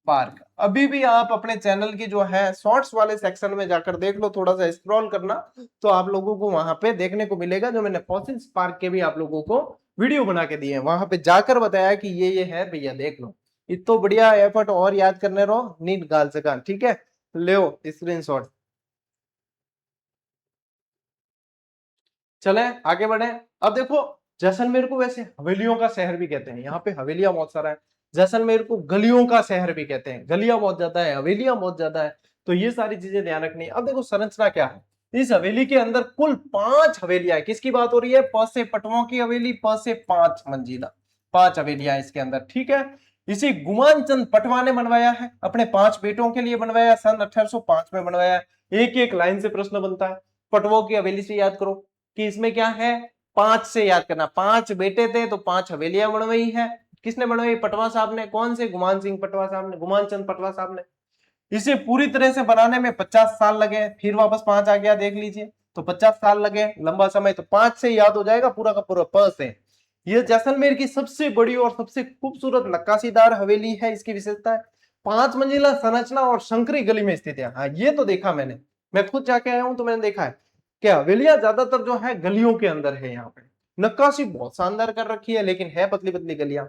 park. अभी भी आप अपने चैनल की जो है शॉर्ट्स वाले सेक्शन में जाकर देख लो, थोड़ा सा स्क्रॉल करना, तो आप लोगों को वहां पे देखने को मिलेगा जो मैंने फॉसिल्स पार्क के भी आप लोगों को वीडियो बना के दिए हैं। वहां पे जाकर बताया कि ये है भैया, देख लो। इतो बढ़िया एफर्ट और याद करने रहो, नीट गाल से कान। ठीक है, ले स्क्रीनशॉट। चले आगे बढ़े। अब देखो, जैसलमेर को वैसे हवेलियों का शहर भी कहते हैं। यहाँ पे हवेलियां बहुत सारा है। जैसलमेर को गलियों का शहर भी कहते हैं, गलियां बहुत ज्यादा है, हवेलियां बहुत ज्यादा है। तो ये सारी चीजें ध्यान रखनी है। अब देखो संरचना क्या है। इस हवेली के अंदर कुल 5 हवेलियां है। किसकी बात हो रही है? प से पटवों की हवेली, प से 5 मंजिला, 5 हवेलियां इसके अंदर। ठीक है, इसी गुमान चंद पटवा ने बनवाया है, अपने 5 बेटों के लिए बनवाया, सन 1805 में बनवाया। एक एक लाइन से प्रश्न बनता है। पटवों की हवेली से याद करो कि इसमें क्या है, 5 से याद करना। 5 बेटे थे तो 5 हवेलियां बनवाई है। किसने बनवाई? पटवा साहब ने। कौन से? गुमान सिंह पटवा साहब ने, गुमान चंद पटवा साहब ने। इसे पूरी तरह से बनाने में 50 साल लगे। फिर वापस 5 आ गया, देख लीजिए। तो 50 साल लगे, लंबा समय। तो 5 से याद हो जाएगा पूरा का पूरा, प से। यह जैसलमेर की सबसे बड़ी और सबसे खूबसूरत नक्काशीदार हवेली है। इसकी विशेषता है 5 मंजिला संरचना और संकरी गली में स्थित है। हाँ, ये तो देखा मैंने, मैं खुद जाके आया हूं तो मैंने देखा है। क्या हवेलियां ज्यादातर जो है गलियों के अंदर है। यहाँ पे नक्काशी बहुत शानदार कर रखी है, लेकिन है पतली पतली गलियां।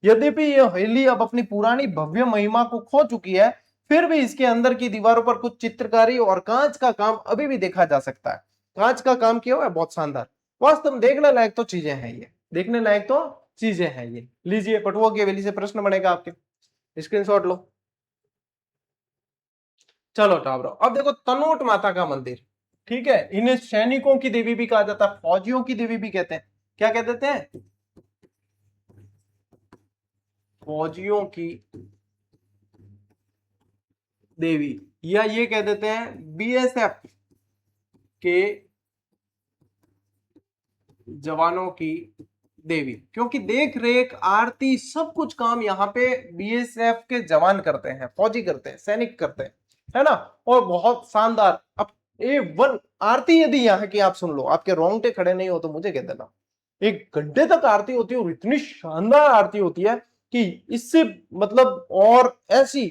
यद्यपि यह हवेली अब अपनी पुरानी भव्य महिमा को खो चुकी है, फिर भी इसके अंदर की दीवारों पर कुछ चित्रकारी और कांच का काम अभी भी देखा जा सकता है। कांच का काम किया हुआ है, बहुत शानदार। वास्तव में देखने लायक तो चीजें हैं ये, देखने लायक तो चीजें हैं ये। लीजिए, पटुआ की हवेली से प्रश्न बनेगा आपके, स्क्रीनशॉट लो। चलो टाबरो, अब देखो तनोट माता का मंदिर। ठीक है, इन्हें सैनिकों की देवी भी कहा जाता है, फौजियों की देवी भी कहते हैं। क्या कह देते हैं? फौजियों की देवी, या ये कह देते हैं बीएसएफ के जवानों की देवी। क्योंकि देख रेख, आरती, सब कुछ काम यहाँ पे बीएसएफ के जवान करते हैं, फौजी करते हैं, सैनिक करते हैं, है ना। और बहुत शानदार। अब A1 आरती यदि यहाँ की आप सुन लो, आपके रोंगटे खड़े नहीं हो तो मुझे कह देना। 1 घंटे तक आरती होती है और इतनी शानदार आरती होती है कि इससे मतलब और ऐसी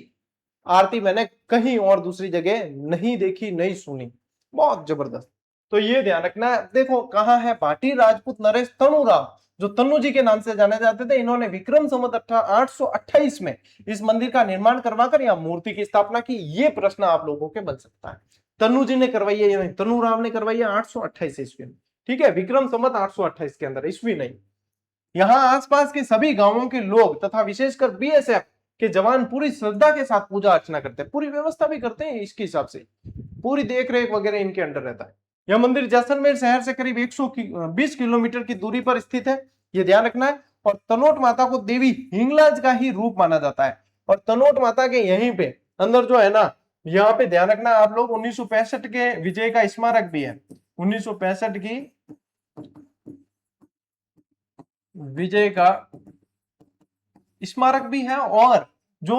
आरती मैंने कहीं और दूसरी जगह नहीं देखी, नहीं सुनी। बहुत जबरदस्त। तो ये ध्यान रखना है। देखो कहां है भाटी राजपूत नरेश तनुराम, जो तन्नू जी के नाम से जाने जाते थे। इन्होंने विक्रम संवत 828 में इस मंदिर का निर्माण करवाकर यहाँ मूर्ति की स्थापना की। ये प्रश्न आप लोगों के बन सकता है। तन्नू जी ने करवाई है या नहीं? तनुराम ने करवाई है 828 ईस्वी में। ठीक है, विक्रम संवत 828 के अंदर, ईस्वी नहीं। यहाँ आसपास के सभी गांवों के लोग तथा विशेषकर बीएसएफ के जवान पूरी श्रद्धा के साथ पूजा अर्चना करते हैं, पूरी व्यवस्था भी करते हैं इसके हिसाब से, पूरी देख रेख वगैरह इनके अंडर रहता है। यह मंदिर जैसलमेर शहर से करीब 120 किलोमीटर की दूरी पर स्थित है, यह ध्यान रखना है। और तनोट माता को देवी हिंगलाज का ही रूप माना जाता है। और तनोट माता के यहीं पे अंदर जो है ना, यहाँ पे ध्यान रखना आप लोग, 1965 के विजय का स्मारक भी है। 1965 की विजय का स्मारक भी है। और जो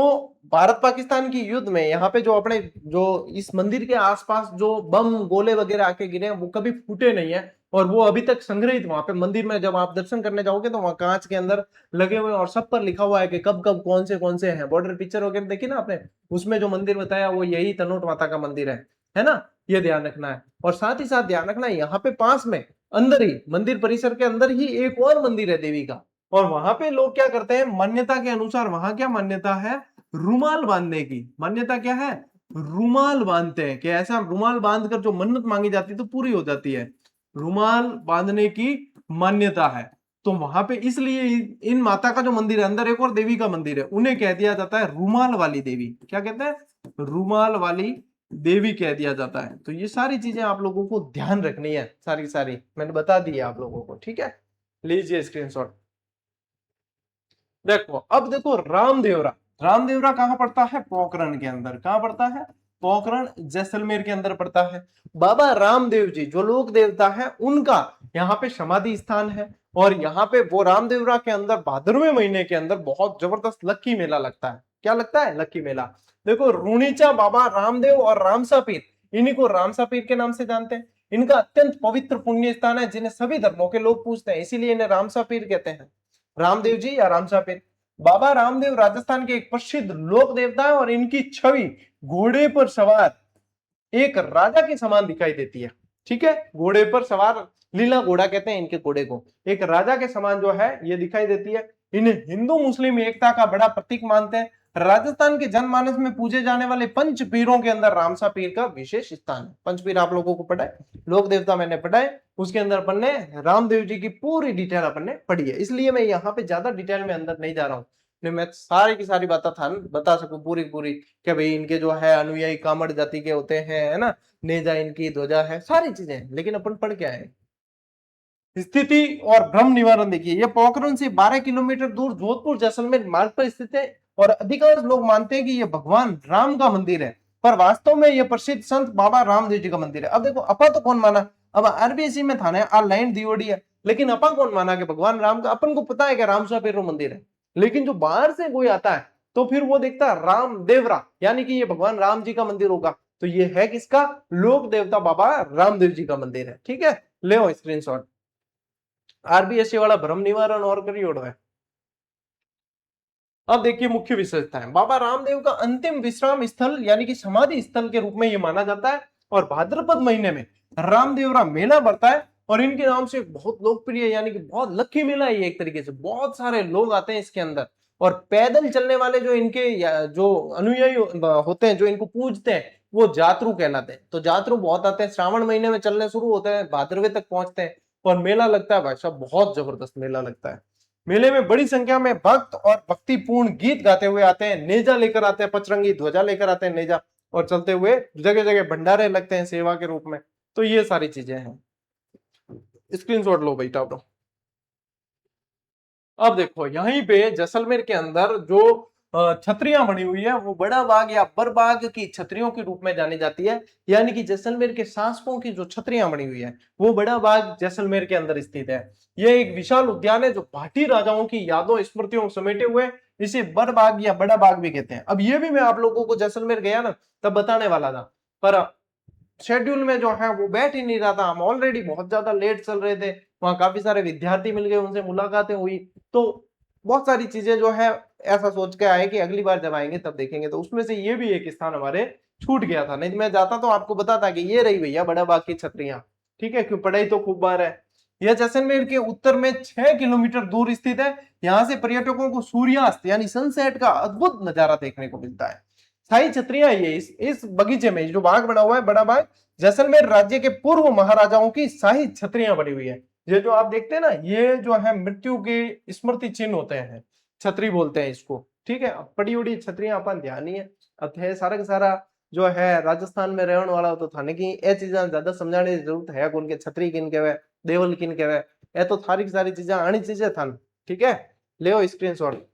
भारत पाकिस्तान की युद्ध में यहाँ पे जो अपने जो इस मंदिर के आसपास जो बम गोले वगैरह आके गिरे हैं, वो कभी फूटे नहीं है। और वो अभी तक संग्रहित वहां पे मंदिर में, जब आप दर्शन करने जाओगे तो वहां कांच के अंदर लगे हुए, और सब पर लिखा हुआ है कि कब कब कौन से हैं। बॉर्डर पिक्चर वगैरह देखी ना आपने, उसमें जो मंदिर बताया वो यही तनोट माता का मंदिर है ना। ये ध्यान रखना है। और साथ ही साथ ध्यान रखना है, यहाँ पे पास में अंदर ही मंदिर परिसर के अंदर ही एक और मंदिर है देवी का। और वहां पे लोग क्या करते हैं, मान्यता के अनुसार, वहां क्या मान्यता है, रुमाल बांधने की मान्यता क्या है, रुमाल बांधते हैं कि ऐसा रुमाल बांधकर जो मन्नत मांगी जाती है तो पूरी हो जाती है। रुमाल बांधने की मान्यता है। तो वहां पे इसलिए इन माता का जो मंदिर है, अंदर एक और देवी का मंदिर है, उन्हें कह दिया जाता है रुमाल वाली देवी। क्या कहते हैं? रुमाल वाली देवी कह दिया जाता है। तो ये सारी चीजें आप लोगों को ध्यान रखनी है, सारी सारी मैंने बता दी है आप लोगों को। ठीक है, लीजिए स्क्रीनशॉट। देखो अब देखो रामदेवरा। रामदेवरा कहां पड़ता है? पोखरण के अंदर। कहां पड़ता है? पोखरण जैसलमेर के अंदर पड़ता है। बाबा रामदेव जी जो लोक देवता है उनका यहाँ पे समाधि स्थान है, और यहाँ पे वो रामदेवरा के अंदर भादरवे महीने के अंदर बहुत जबरदस्त लक्की मेला लगता है। क्या लगता है? लक्की मेला। देखो रूणीचा बाबा रामदेव और रामसा पीर, इन्हीं को रामसा पीर के नाम से जानते हैं। इनका अत्यंत पवित्र पुण्य स्थान है जिन्हें सभी धर्मों के लोग पूजते हैं, इसीलिए इन्हें रामसा पीर कहते हैं, रामदेव जी या रामसा पीर। बाबा रामदेव राजस्थान के एक प्रसिद्ध लोक देवता है और इनकी छवि घोड़े पर सवार एक राजा के समान दिखाई देती है। ठीक है, घोड़े पर सवार, लीला घोड़ा कहते हैं इनके घोड़े को, एक राजा के समान जो है ये दिखाई देती है। इन्हें हिंदू मुस्लिम एकता का बड़ा प्रतीक मानते हैं। राजस्थान के जनमानस में पूजे जाने वाले पंच पीरों के अंदर रामसा पीर का विशेष स्थान है। पंच पीर आप लोगों को पता है, लोक देवता मैंने पढ़ा है, उसके अंदर अपन ने रामदेव जी की पूरी डिटेल अपन ने पढ़ी है, इसलिए मैं यहाँ पे ज्यादा डिटेल में अंदर नहीं जा रहा हूँ। मैं सारी की सारी बातें था बता सकूं पूरी पूरी, कि भाई इनके जो है अनुयायी कामड़ जाति के होते हैं, है ना, नेजा इनकी ध्वजा है, सारी चीजें, लेकिन अपन पढ़ क्या है। स्थिति और भ्रम निवारण देखिए, ये पोखरण से 12 किलोमीटर दूर जोधपुर जैसलमेर मार्ग पर स्थित है, और अधिकांश लोग मानते हैं कि यह भगवान राम का मंदिर है, पर वास्तव में यह प्रसिद्ध संत बाबा रामदेव जी का मंदिर है। अब देखो अपा तो कौन माना, अब आरबीएससी में था ना ऑनलाइन डीओडी है, लेकिन अपा कौन माना कि भगवान राम का, अपन को पता है कि रामसा पेरो मंदिर है, लेकिन जो बाहर से कोई आता है तो फिर वो देखता है राम देवरा, यानी कि ये भगवान राम जी का मंदिर होगा, तो ये है किसका? लोक देवता बाबा रामदेव जी का मंदिर है। ठीक है, ले स्क्रीनशॉट। आरबीएससी वाला भ्रम निवारण और करियोड़ है। अब देखिए मुख्य विशेषताएं, बाबा रामदेव का अंतिम विश्राम स्थल यानी कि समाधि स्थल के रूप में यह माना जाता है, और भाद्रपद महीने में रामदेवरा मेला बढ़ता है, और इनके नाम से बहुत लोकप्रिय यानी कि बहुत लकी मेला है ये, एक तरीके से बहुत सारे लोग आते हैं इसके अंदर, और पैदल चलने वाले जो इनके जो अनुयायी होते हैं, जो इनको पूजते हैं, वो जातरू कहलाते हैं। तो जातरू बहुत आते हैं, श्रावण महीने में चलने शुरू होते हैं, भाद्रवे तक पहुंचते हैं, और मेला लगता है भाई साहब, बहुत जबरदस्त मेला लगता है। मेले में बड़ी संख्या में भक्त और भक्तिपूर्ण गीत गाते हुए आते हैं, नेजा लेकर आते हैं, पचरंगी ध्वजा लेकर आते हैं नेजा, और चलते हुए जगह जगह भंडारे लगते हैं सेवा के रूप में। तो ये सारी चीजें हैं, स्क्रीनशॉट लो बेटा ब्रो। अब देखो यहीं पे जैसलमेर के अंदर जो छतरियां बनी हुई है वो बड़ा बाग या बरबाग की छतरियों के रूप में जानी जाती है, यानी कि जैसलमेर के शासकों की जो छतरियां बनी हुई है वो बड़ा बाग जैसलमेर के अंदर स्थित है। यह एक विशाल उद्यान है जो भाटी राजाओं की यादों स्मृतियों को समेटे हुए, इसे बरबाग या बड़ा बाग भी कहते हैं। अब ये भी मैं आप लोगों को जैसलमेर गया ना तब बताने वाला था, पर शेड्यूल में जो है वो बैठ ही नहीं रहा था, हम ऑलरेडी बहुत ज्यादा लेट चल रहे थे, वहां काफी सारे विद्यार्थी मिल गए, उनसे मुलाकातें हुई, तो बहुत सारी चीजें जो है ऐसा सोच के आए कि अगली बार जब आएंगे तब देखेंगे, तो उसमें से ये भी एक स्थान हमारे छूट गया था, नहीं तो मैं जाता तो आपको बताता कि ये रही भैया बड़ा बाग की छतरियां। ठीक है, क्यों, पढ़ाई तो खूब बार है। यह जैसलमेर के उत्तर में 6 किलोमीटर दूर स्थित है, यहाँ से पर्यटकों को सूर्यास्त यानी सनसेट का अद्भुत नजारा देखने को मिलता है। स्थायी छतरियां ये इस बगीचे में जो बाग बना हुआ है बड़ा बाग, जैसलमेर राज्य के पूर्व महाराजाओं की शाही छतरियां बनी हुई है। ये जो आप देखते हैं ना, ये जो है मृत्यु के स्मृति चिन्ह होते हैं, छतरी बोलते हैं इसको। ठीक है, बड़ी बड़ी छतरियां अपन ध्यान नहीं है, अब है सारा का सारा जो है राजस्थान में रहने वाला तो था नहीं कि ये चीजें ज्यादा समझाने की जरूरत है कौन के, छतरी किन के वे, देवल किन के वे, ये तो सारी की सारी चीजें आनी चीजें था। ठीक है, ले स्क्रीनशॉट।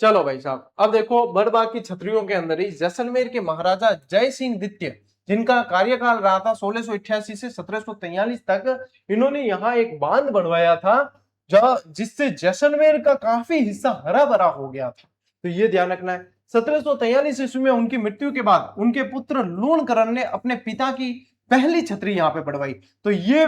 चलो भाई साहब, अब देखो बड़बाग की छतरियों के अंदर ही जैसलमेर के महाराजा जय सिंह द्वितीय, जिनका कार्यकाल रहा था 1688 से 1743 तक, इन्होंने यहाँ एक बांध बनवाया था जिससे जैसलमेर का काफी हिस्सा हरा भरा हो गया था। तो ये ध्यान रखना है। 1743 ईस्वी में उनकी मृत्यु के बाद उनके पुत्र लूणकरण ने अपने पिता की पहली छतरी यहाँ पे बढ़वाई। तो ये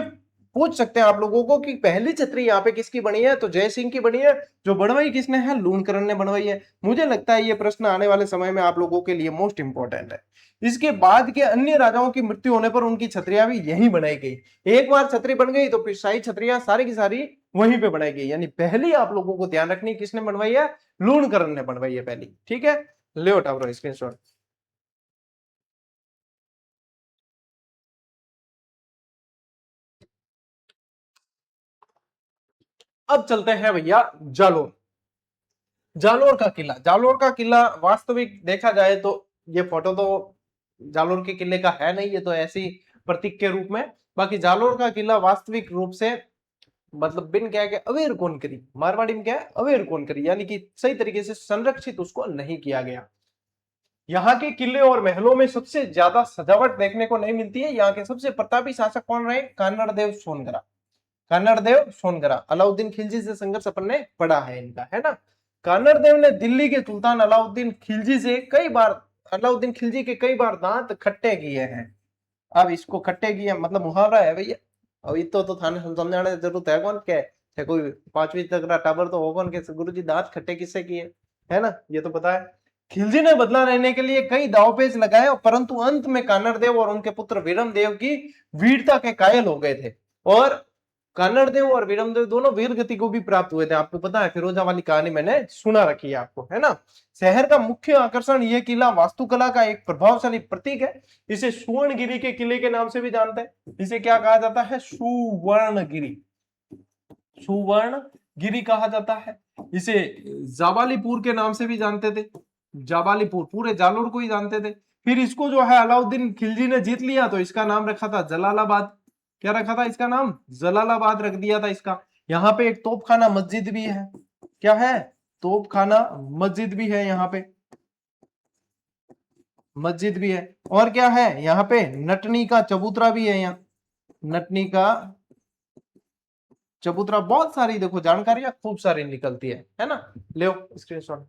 पूछ सकते हैं आप लोगों को कि पहली छतरी यहाँ पे किसकी बनी है, तो जय सिंह की बनी है। जो बनवाई किसने है? लूणकरण ने बनवाई है। मुझे लगता है ये प्रश्न आने वाले समय में आप लोगों के लिए मोस्ट इंपॉर्टेंट है। इसके बाद के अन्य राजाओं की मृत्यु होने पर उनकी छतरियां भी यहीं बनाई गई। एक बार छतरी बन गई तो फिर शाही छतरियां सारी की सारी वहीं पे बनाई गई, यानी पहली आप लोगों को ध्यान रखनी किसने बनवाई है? लूणकरण ने बनवाई है पहली। ठीक है, ले उठाओ स्क्रीनशॉट। अब चलते हैं भैया जालोर। जालोर का किला, जालोर का किला वास्तविक देखा जाए तो ये फोटो तो जालोर के किले का है नहीं, ये तो ऐसी प्रतीक के रूप में। बाकी जालोर का किला वास्तविक रूप से मतलब बिन क्या है अवेयर कौन करी, मारवाड़ी में क्या है अवेयर कौन करी, यानी कि सही तरीके से संरक्षित उसको नहीं किया गया। यहाँ के किले और महलों में सबसे ज्यादा सजावट देखने को नहीं मिलती है। यहाँ के सबसे प्रतापी शासक कौन रहे? कान्नड़देव सोनगरा। कान्नड़देव सोनगरा। अलाउद्दीन खिलजी से संघर्ष अपन ने पढ़ा है इनका, है ना। कान्नड़देव ने दिल्ली के सुल्तान अलाउद्दीन खिलजी से कई बार, अलाउद्दीन खिलजी के कई बार दांत खट्टे किए हैं। अब इसको खट्टे किए मतलब मुहावरा है भैया। अब इतो तो थाने समझाने की जरूरत है कौन के, कोई 5वीं तक का टाबर तो हो कौन के गुरुजी दांत खट्टे किससे किए, है ना, ये तो पता है। खिलजी ने बदला लेने के लिए कई दावपेच लगाए, परंतु अंत में कान्नड़देव और उनके पुत्र वीरमदेव की वीरता के कायल हो गए थे। और कान्नड़देव और वीरमदेव दोनों वीर गति को भी प्राप्त हुए थे। आपको पता है, फिरोजा वाली कहानी मैंने सुना रखी है आपको, है ना। शहर का मुख्य आकर्षण यह किला वास्तुकला का एक प्रभावशाली प्रतीक है। इसे सुवर्णगिरी के किले के नाम से भी जानते हैं। इसे क्या कहा जाता है? सुवर्णगिरी। सुवर्णगिरी कहा जाता है। इसे जाबालीपुर के नाम से भी जानते थे। जाबालीपुर, पूरे जालोर को ही जानते थे। फिर इसको जो है अलाउद्दीन खिलजी ने जीत लिया तो इसका नाम रखा था जलालाबाद। क्या रखा था इसका नाम? जलालाबाद रख दिया था इसका। यहाँ पे एक तोपखाना मस्जिद भी है। क्या है? तोपखाना मस्जिद भी है यहाँ पे, मस्जिद भी है। और क्या है यहाँ पे? नटनी का चबूतरा भी है। यहाँ नटनी का चबूतरा, बहुत सारी देखो जानकारियां खूब सारी निकलती है ना। ले स्क्रीनशॉट।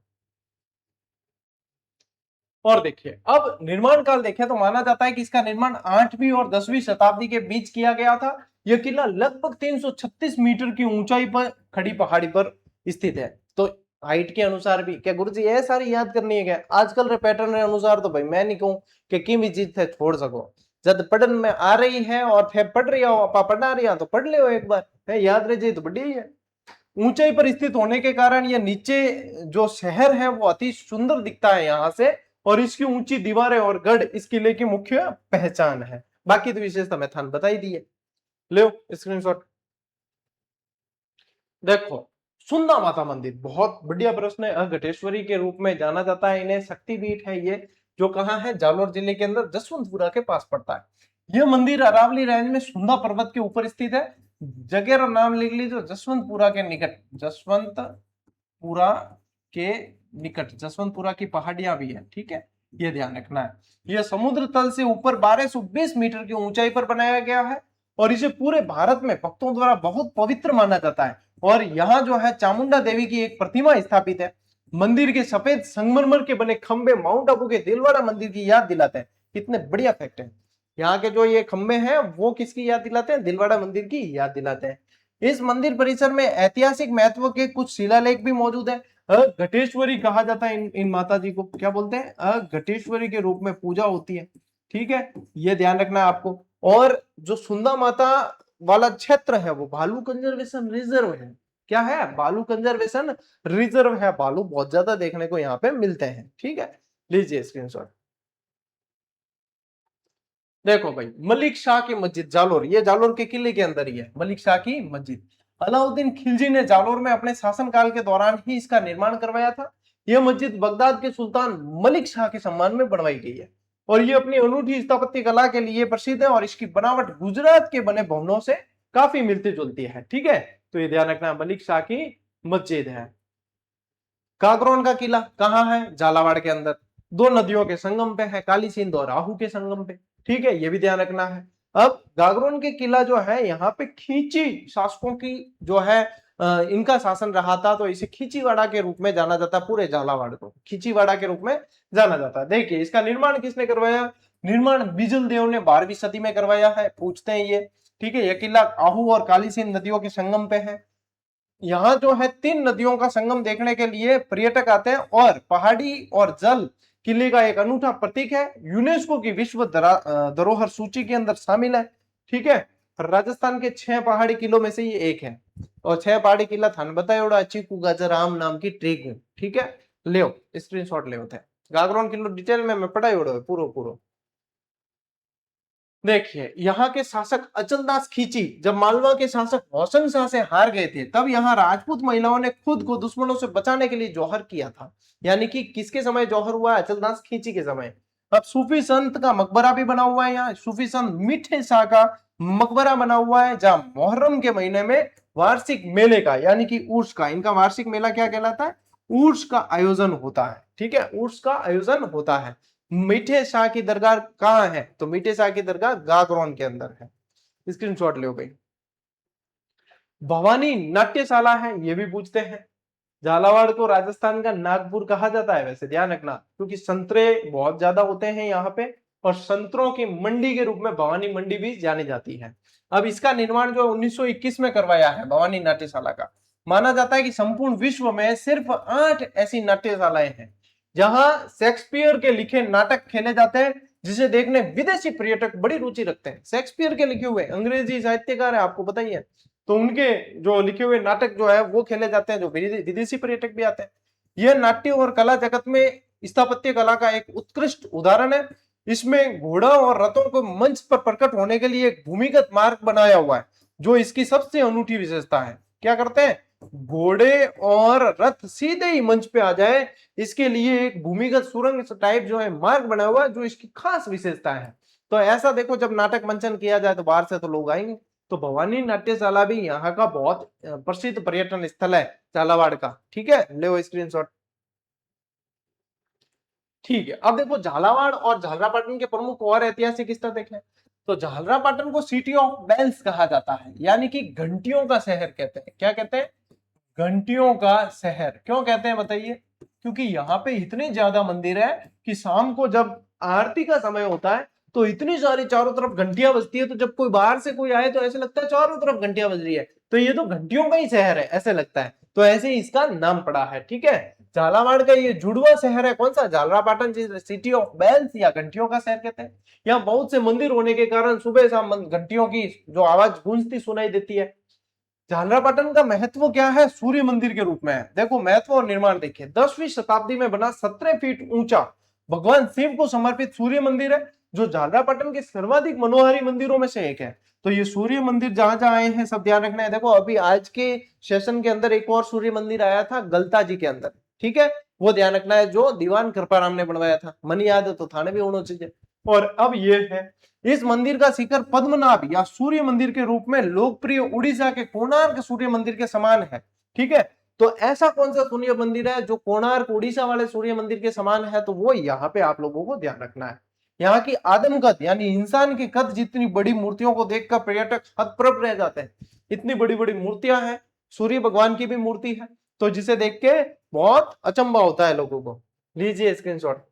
और देखिए, अब निर्माण काल देखें तो माना जाता है कि इसका निर्माण 8वीं और 10वीं शताब्दी के बीच किया गया था। यह किला लगभग 336 मीटर की ऊंचाई पर खड़ी पहाड़ी पर स्थित है। तो हाइट के अनुसार भी क्या गुरुजी ये सारी याद करनी है क्या? आजकल रे पैटर्न के अनुसार तो भाई मैं नहीं कहूं कि किसी भी चीज से छोड़ सको। जब पढ़न में आ रही है और फिर पढ़ रही हो, आप पढ़ा रही हो तो पढ़ ले एक बार, है याद रह जाए तो बढ़िया ही है। ऊंचाई पर स्थित होने के कारण यह नीचे जो शहर है वो अति सुंदर दिखता है यहाँ से, और इसकी ऊंची दीवारें और गढ़ इस किले की मुख्य पहचान है। बाकी तो विशेषता मैं थान बता ही दी है। लो स्क्रीनशॉट। देखो, सुंदा माता मंदिर बहुत बढ़िया प्रश्न है। घटेश्वरी के रूप में जाना जाता है इन्हें। शक्तिपीठ है ये, जो कहाँ है? जालोर जिले के अंदर जसवंतपुरा के पास पड़ता है। यह मंदिर अरावली रेंज में सुंदा पर्वत के ऊपर स्थित है। जगह का नाम लिख लीजिए, जसवंतपुरा के निकट। जसवंतपुरा के निकट, जसवंतपुरा की पहाड़ियां भी है, ठीक है, ये ध्यान रखना है। यह समुद्र तल से ऊपर 1220 मीटर की ऊंचाई पर बनाया गया है, और इसे पूरे भारत में भक्तों द्वारा बहुत पवित्र माना जाता है। और यहाँ जो है चामुंडा देवी की एक प्रतिमा स्थापित है। मंदिर के सफेद संगमरमर के बने खंबे माउंट आबू के दिलवाड़ा मंदिर की याद दिलाते हैं। कितने बढ़िया फैक्ट है। यहाँ के जो ये खंबे हैं वो किसकी याद दिलाते हैं? दिलवाड़ा मंदिर की याद दिलाते हैं। इस मंदिर परिसर में ऐतिहासिक महत्व के कुछ शिलालेख भी मौजूद है। घटेश्वरी कहा जाता है इन माता जी को। क्या बोलते हैं? घटेश्वरी के रूप में पूजा होती है, ठीक है, ये ध्यान रखना है आपको। और जो सुंदा माता वाला क्षेत्र है वो भालू कंजर्वेशन रिजर्व है। क्या है? भालू कंजर्वेशन रिजर्व है। भालू बहुत ज्यादा देखने को यहाँ पे मिलते हैं, ठीक है। लीजिए स्क्रीनशॉट। देखो भाई, मलिक शाह की मस्जिद जालोर, ये जालोर के किले के अंदर ही है मलिक शाह की मस्जिद। अलाउद्दीन खिलजी ने जालोर में अपने शासनकाल के दौरान ही इसका निर्माण करवाया था। यह मस्जिद बगदाद के सुल्तान मलिक शाह के सम्मान में बनवाई गई है, और ये अपनी अनूठी स्थापत्य कला के लिए प्रसिद्ध है, और इसकी बनावट गुजरात के बने भवनों से काफी मिलती जुलती है, ठीक है। तो ये ध्यान रखना, मलिक शाह की मस्जिद है। कागरोन का किला कहाँ है? झालावाड़ के अंदर। दो नदियों के संगम पे है, काली सिंध और आहू के संगम पे, ठीक है, ये भी ध्यान रखना है। अब गागरोन के किला जो है यहाँ पे खींची शासकों की जो है इनका शासन रहा था, तो इसे खींचीवाड़ा के रूप में जाना जाता है। पूरे झालावाड़ को खींचीवाड़ा के रूप में जाना जाता है। देखिए, इसका निर्माण किसने करवाया? निर्माण बिजल देव ने 12वीं सदी में करवाया है, पूछते हैं ये, ठीक है। यह किला आहू और काली सिंध नदियों के संगम पे है। यहाँ जो है 3 नदियों का संगम देखने के लिए पर्यटक आते हैं, और पहाड़ी और जल किले का एक अनूठा प्रतीक है। यूनेस्को की विश्व धरोहर सूची के अंदर शामिल है, ठीक है। राजस्थान के 6 पहाड़ी किलों में से ये एक है, और 6 पहाड़ी किला थान बताया चीकू गाजर आम नाम की ट्रेक, ठीक है। ले स्क्रीनशॉट ले होते हैं। गागरोन किलो डिटेल में मैं पढ़ाई उड़ो पूरा पूरा। देखिए, यहाँ के शासक अचलदास खींची जब मालवा के शासक रोशन शाह से हार गए थे, तब यहाँ राजपूत महिलाओं ने खुद को दुश्मनों से बचाने के लिए जौहर किया था। यानी कि किसके समय जौहर हुआ? अचलदास खींची के समय। अब सूफी संत का मकबरा भी बना हुआ है यहाँ। सूफी संत मीठे शाह का मकबरा बना हुआ है, जहां मुहर्रम के महीने में वार्षिक मेले का, यानी कि उर्स का, इनका वार्षिक मेला क्या कहलाता है? उर्स का आयोजन होता है, ठीक है, उर्स का आयोजन होता है। मीठे शाह की दरगाह कहाँ है? तो मीठे शाह की दरगाह गागरोन के अंदर है। स्क्रीनशॉट लो भाई। भवानी नाट्यशाला है, ये भी पूछते हैं। झालावाड़ को राजस्थान का नागपुर कहा जाता है, वैसे ध्यान रखना, क्योंकि संतरे बहुत ज्यादा होते हैं यहाँ पे, और संतरों की मंडी के रूप में भवानी मंडी भी जानी जाती है। अब इसका निर्माण जो 1921 में करवाया है भवानी नाट्यशाला का, माना जाता है कि संपूर्ण विश्व में सिर्फ 8 ऐसी नाट्यशालाएं हैं जहां शेक्सपियर के लिखे नाटक खेले जाते हैं, जिसे देखने विदेशी पर्यटक बड़ी रुचि रखते हैं। शेक्सपियर के लिखे हुए अंग्रेजी साहित्यकार है, आपको पता ही है, तो उनके जो लिखे हुए नाटक जो है वो खेले जाते हैं, जो विदेशी पर्यटक भी आते हैं। यह नाट्य और कला जगत में स्थापत्य कला का एक उत्कृष्ट उदाहरण है। इसमें घोड़ा और रथों को मंच पर प्रकट होने के लिए एक भूमिगत मार्ग बनाया हुआ है, जो इसकी सबसे अनूठी विशेषता है। क्या करते हैं? घोड़े और रथ सीधे ही मंच पे आ जाए, इसके लिए एक भूमिगत सुरंग टाइप जो है मार्ग बना हुआ है, जो इसकी खास विशेषता है। तो ऐसा देखो, जब नाटक मंचन किया जाए तो बाहर से तो लोग आएंगे। तो भवानी नाट्यशाला भी यहाँ का बहुत प्रसिद्ध पर्यटन स्थल है, झालावाड़ का। ठीक है, ले स्क्रीनशॉट। ठीक है, अब देखो झालावाड़ और झालरापाटन के प्रमुख और ऐतिहासिक स्थल देखें तो झालरापाटन को सिटी ऑफ बेल्स कहा जाता है, यानी कि घंटियों का शहर कहते हैं। क्या कहते हैं? घंटियों का शहर। क्यों कहते हैं बताइए? क्योंकि यहाँ पे इतने ज्यादा मंदिर है कि शाम को जब आरती का समय होता है तो इतनी सारी चारों तरफ घंटियां बजती है, तो जब कोई बाहर से कोई आए तो ऐसे लगता है चारों तरफ घंटियां बज रही है, तो ये तो घंटियों का ही शहर है ऐसे लगता है, तो ऐसे ही इसका नाम पड़ा है। ठीक है, झालावाड़ का ये जुड़वा शहर है, कौन सा? झालरापाटन, सिटी ऑफ बेल्स या घंटियों का शहर कहते हैं। यहाँ बहुत से मंदिर होने के कारण सुबह शाम घंटियों की जो आवाज गूंजती सुनाई देती है। झालरापाटन का महत्व क्या है सूर्य मंदिर के रूप में है? देखो महत्व और निर्माण देखिए। 10वीं शताब्दी में बना 17 फीट ऊंचा भगवान शिव को समर्पित सूर्य मंदिर है, जो झालरापाटन के सर्वाधिक मनोहारी मंदिरों में से एक है। तो ये सूर्य मंदिर जहां जहां आए हैं सब ध्यान रखना है। देखो अभी आज के सेशन के अंदर एक और सूर्य मंदिर आया था गलता जी के अंदर, ठीक है, वो ध्यान रखना है, जो दीवान कृपाराम ने बनवाया था। मन याद है तो थाने भी होना चाहिए। और अब ये है, इस मंदिर का शिखर पद्मनाभ या सूर्य मंदिर के रूप में लोकप्रिय उड़ीसा के कोणार्क सूर्य मंदिर के समान है। ठीक है, तो ऐसा कौन सा सूर्य मंदिर है जो कोणार्क उड़ीसा वाले सूर्य मंदिर के समान है? तो वो यहाँ पे आप लोगों को ध्यान रखना है। यहाँ की आदमकद यानी इंसान के कद जितनी बड़ी मूर्तियों को देखकर पर्यटक हतप्रभ रह जाते हैं। इतनी बड़ी बड़ी मूर्तियां हैं, सूर्य भगवान की भी मूर्ति है, तो जिसे देख के बहुत अचंभा होता है लोगों को। लीजिए स्क्रीनशॉट।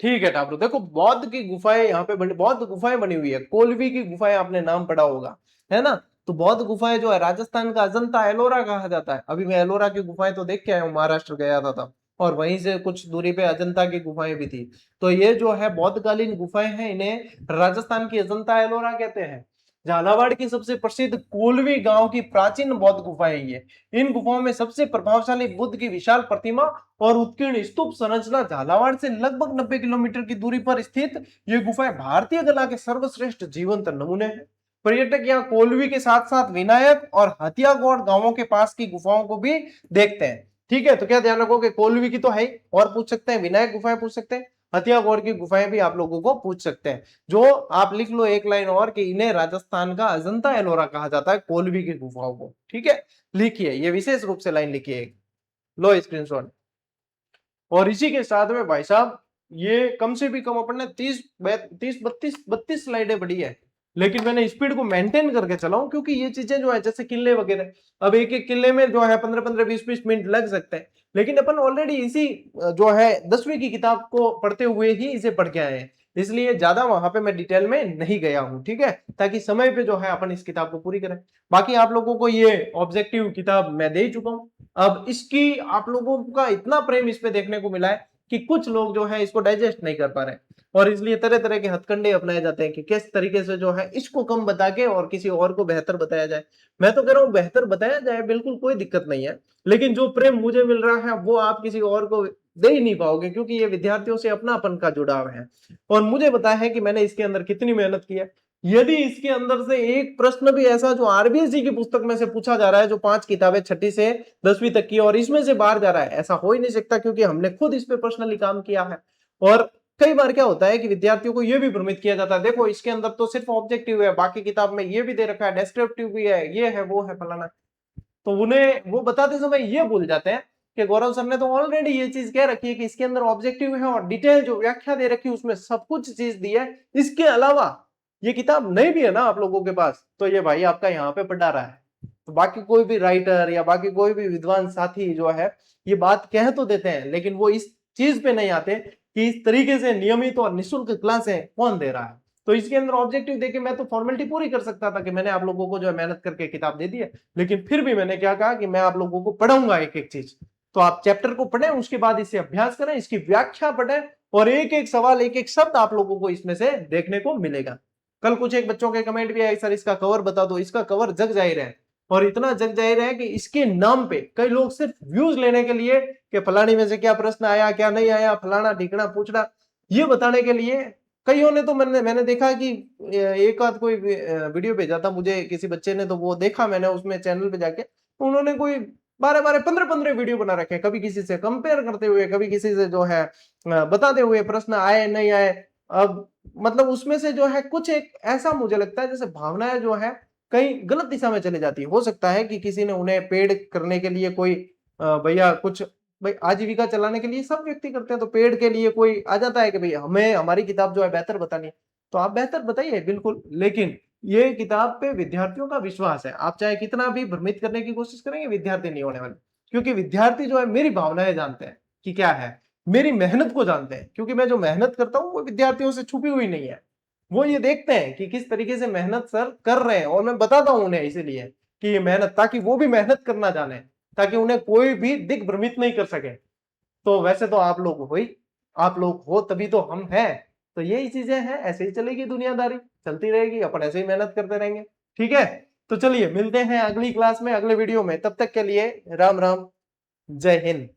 ठीक है ठाकुर, देखो बौद्ध की गुफाएं यहाँ पे बनी, बौद्ध गुफाएं बनी हुई है। कोलवी की गुफाएं आपने नाम पढ़ा होगा, है ना? तो बौद्ध गुफाएं जो है राजस्थान का अजंता एलोरा कहा जाता है। अभी मैं एलोरा की गुफाएं तो देख के आया हूँ, महाराष्ट्र गया था तब, और वहीं से कुछ दूरी पे अजंता की गुफाएं भी थी। तो ये जो है बौद्धकालीन गुफाएं हैं, इन्हें राजस्थान की अजंता एलोरा कहते हैं। झालावाड़ की सबसे प्रसिद्ध कोलवी गांव की प्राचीन बौद्ध गुफाएं ये। इन गुफाओं में सबसे प्रभावशाली बुद्ध की विशाल प्रतिमा और उत्कीर्ण स्तूप संरचना झालावाड़ से लगभग 90 किलोमीटर की दूरी पर स्थित ये गुफाएं भारतीय कला के सर्वश्रेष्ठ जीवंत नमूने हैं। पर्यटक यहाँ कोलवी के साथ साथ विनायक और हथियागौड़ गांवों के पास की गुफाओं को भी देखते हैं। ठीक है, तो क्या ध्यान रखोगे? कोलवी की तो है, और पूछ सकते हैं, विनायक गुफाएं पूछ सकते हैं, हथियागौड़ की गुफाएं भी आप लोगों को पूछ सकते हैं। जो आप लिख लो एक लाइन और कि इन्हें राजस्थान का अजंता एलोरा कहा जाता है, कोलवी की गुफाओं को। ठीक है, लिखिए, ये विशेष रूप से लाइन लिखिए, लो स्क्रीनशॉट। और इसी के साथ में भाई साहब, ये कम से भी कम अपन ने 32 स्लाइडें पढ़ी है, लेकिन मैंने स्पीड को मेंटेन करके चलाऊं, क्योंकि ये चीजें जो है जैसे किले वगैरह, अब एक एक किले में जो है 15-15 20-20 मिनट लग सकते हैं, लेकिन अपन ऑलरेडी इसी जो है 10वीं की किताब को पढ़ते हुए ही इसे पढ़ के आए हैं, इसलिए ज्यादा वहां पे मैं डिटेल में नहीं गया हूं। ठीक है, ताकि समय पे जो है अपन इस किताब को पूरी करें। बाकी आप लोगों को ये ऑब्जेक्टिव किताब मैं दे चुका हूं। अब इसकी आप लोगों का इतना प्रेम इस पे देखने को मिला है कि कुछ लोग जो है इसको डाइजेस्ट नहीं कर पा रहे, और इसलिए तरह तरह के हथकंडे अपनाए जाते हैं कि किस तरीके से जो है इसको कम बता के और किसी और को बेहतर बताया जाए। मैं तो कह रहा हूं बेहतर बताया जाए, बिल्कुल कोई दिक्कत नहीं है, लेकिन जो प्रेम मुझे मिल रहा है वो आप किसी और को दे ही नहीं पाओगे, क्योंकि ये विद्यार्थियों से अपनापन का जुड़ाव है, और मुझे पता है कि मैंने इसके अंदर कितनी मेहनत की है। यदि इसके अंदर से एक प्रश्न भी ऐसा जो आरबीएससी की पुस्तक में से पूछा जा रहा है, जो 5 किताबें 6ठी से 10वीं तक की, और इसमें से बाहर जा रहा है, ऐसा हो ही नहीं सकता, क्योंकि हमने खुद इस पे पर्सनली काम किया है। और कई बार क्या होता है कि विद्यार्थियों को यह भी भ्रमित किया जाता है, देखो इसके अंदर तो सिर्फ ऑब्जेक्टिव है, बाकी किताब में ये भी दे रखा है, डेस्क्रिप्टिव भी है, ये है वो है फलाना, तो उन्हें वो बताते समय ये भूल जाते हैं कि गौरव सर ने तो ऑलरेडी ये चीज कह रखी है कि इसके अंदर ऑब्जेक्टिव है और डिटेल जो व्याख्या दे रखी है उसमें सब कुछ चीज दी है, इसके अलावा ये किताब नहीं भी है ना आप लोगों के पास, तो ये भाई आपका यहाँ पे पढ़ा रहा है। तो बाकी कोई भी राइटर या बाकी कोई भी विद्वान साथी जो है ये बात कह तो देते हैं, लेकिन वो इस चीज पे नहीं आते कि इस तरीके से नियमित और निःशुल्क क्लासें कौन दे रहा है। तो इसके अंदर ऑब्जेक्टिव देके मैं तो फॉर्मेलिटी पूरी कर सकता था कि मैंने आप लोगों को जो है मेहनत करके किताब दे दी है, लेकिन फिर भी मैंने क्या कहा कि मैं आप लोगों को पढ़ाऊंगा एक एक चीज। तो आप चैप्टर को पढ़ें, उसके बाद इसे अभ्यास करें, इसकी व्याख्या पढ़ें और एक एक सवाल एक एक शब्द आप लोगों को इसमें से देखने को मिलेगा। कल कुछ एक बच्चों के कमेंट भी आए, सर इसका कवर बता दो, इसका कवर जग जाहिर है, और इतना जग जाहिर है कि इसके नाम पे कई लोग सिर्फ व्यूज लेने के लिए कि फलानी में से क्या प्रश्न आया क्या नहीं आया, फलाना ढिकना पूछना, ये बताने के लिए कईयों ने तो मैंने देखा कि एक आध कोई वीडियो भेजा था मुझे किसी बच्चे ने, तो वो देखा मैंने उसमें चैनल पे जाके, तो उन्होंने कोई 12-12 15-15 वीडियो बना रखे, कभी किसी से कंपेयर करते हुए, कभी किसी से जो है बताते हुए प्रश्न आए नहीं आए। अब मतलब उसमें से जो है कुछ एक ऐसा मुझे लगता है जैसे भावनाएं जो है कहीं गलत दिशा में चली जाती है। हो सकता है कि किसी ने उन्हें पेड करने के लिए कोई भैया कुछ, भाई आजीविका चलाने के लिए सब व्यक्ति करते हैं, तो पेड के लिए कोई आ जाता है कि भाई हमें हमारी किताब जो है बेहतर बतानी है, तो आप बेहतर बताइए बिल्कुल, लेकिन ये किताब पे विद्यार्थियों का विश्वास है। आप चाहे कितना भी भ्रमित करने की कोशिश करेंगे, विद्यार्थी नहीं होने वाले, क्योंकि विद्यार्थी जो है मेरी भावनाएं जानते हैं कि क्या है, मेरी मेहनत को जानते हैं, क्योंकि मैं जो मेहनत करता हूँ वो विद्यार्थियों से छुपी हुई नहीं है। वो ये देखते हैं कि किस तरीके से मेहनत सर कर रहे हैं, और मैं बताता हूं उन्हें इसीलिए कि ये मेहनत, ताकि वो भी मेहनत करना जाने, ताकि उन्हें कोई भी दिग्भ्रमित नहीं कर सके। तो वैसे तो आप लोग हो ही, आप लोग हो तभी तो हम हैं। तो यही चीजें हैं, ऐसे ही चलेगी दुनियादारी, चलती रहेगी, अपन ऐसे ही मेहनत करते रहेंगे। ठीक है, तो चलिए मिलते हैं अगली क्लास में, अगले वीडियो में। तब तक के लिए राम राम, जय हिंद।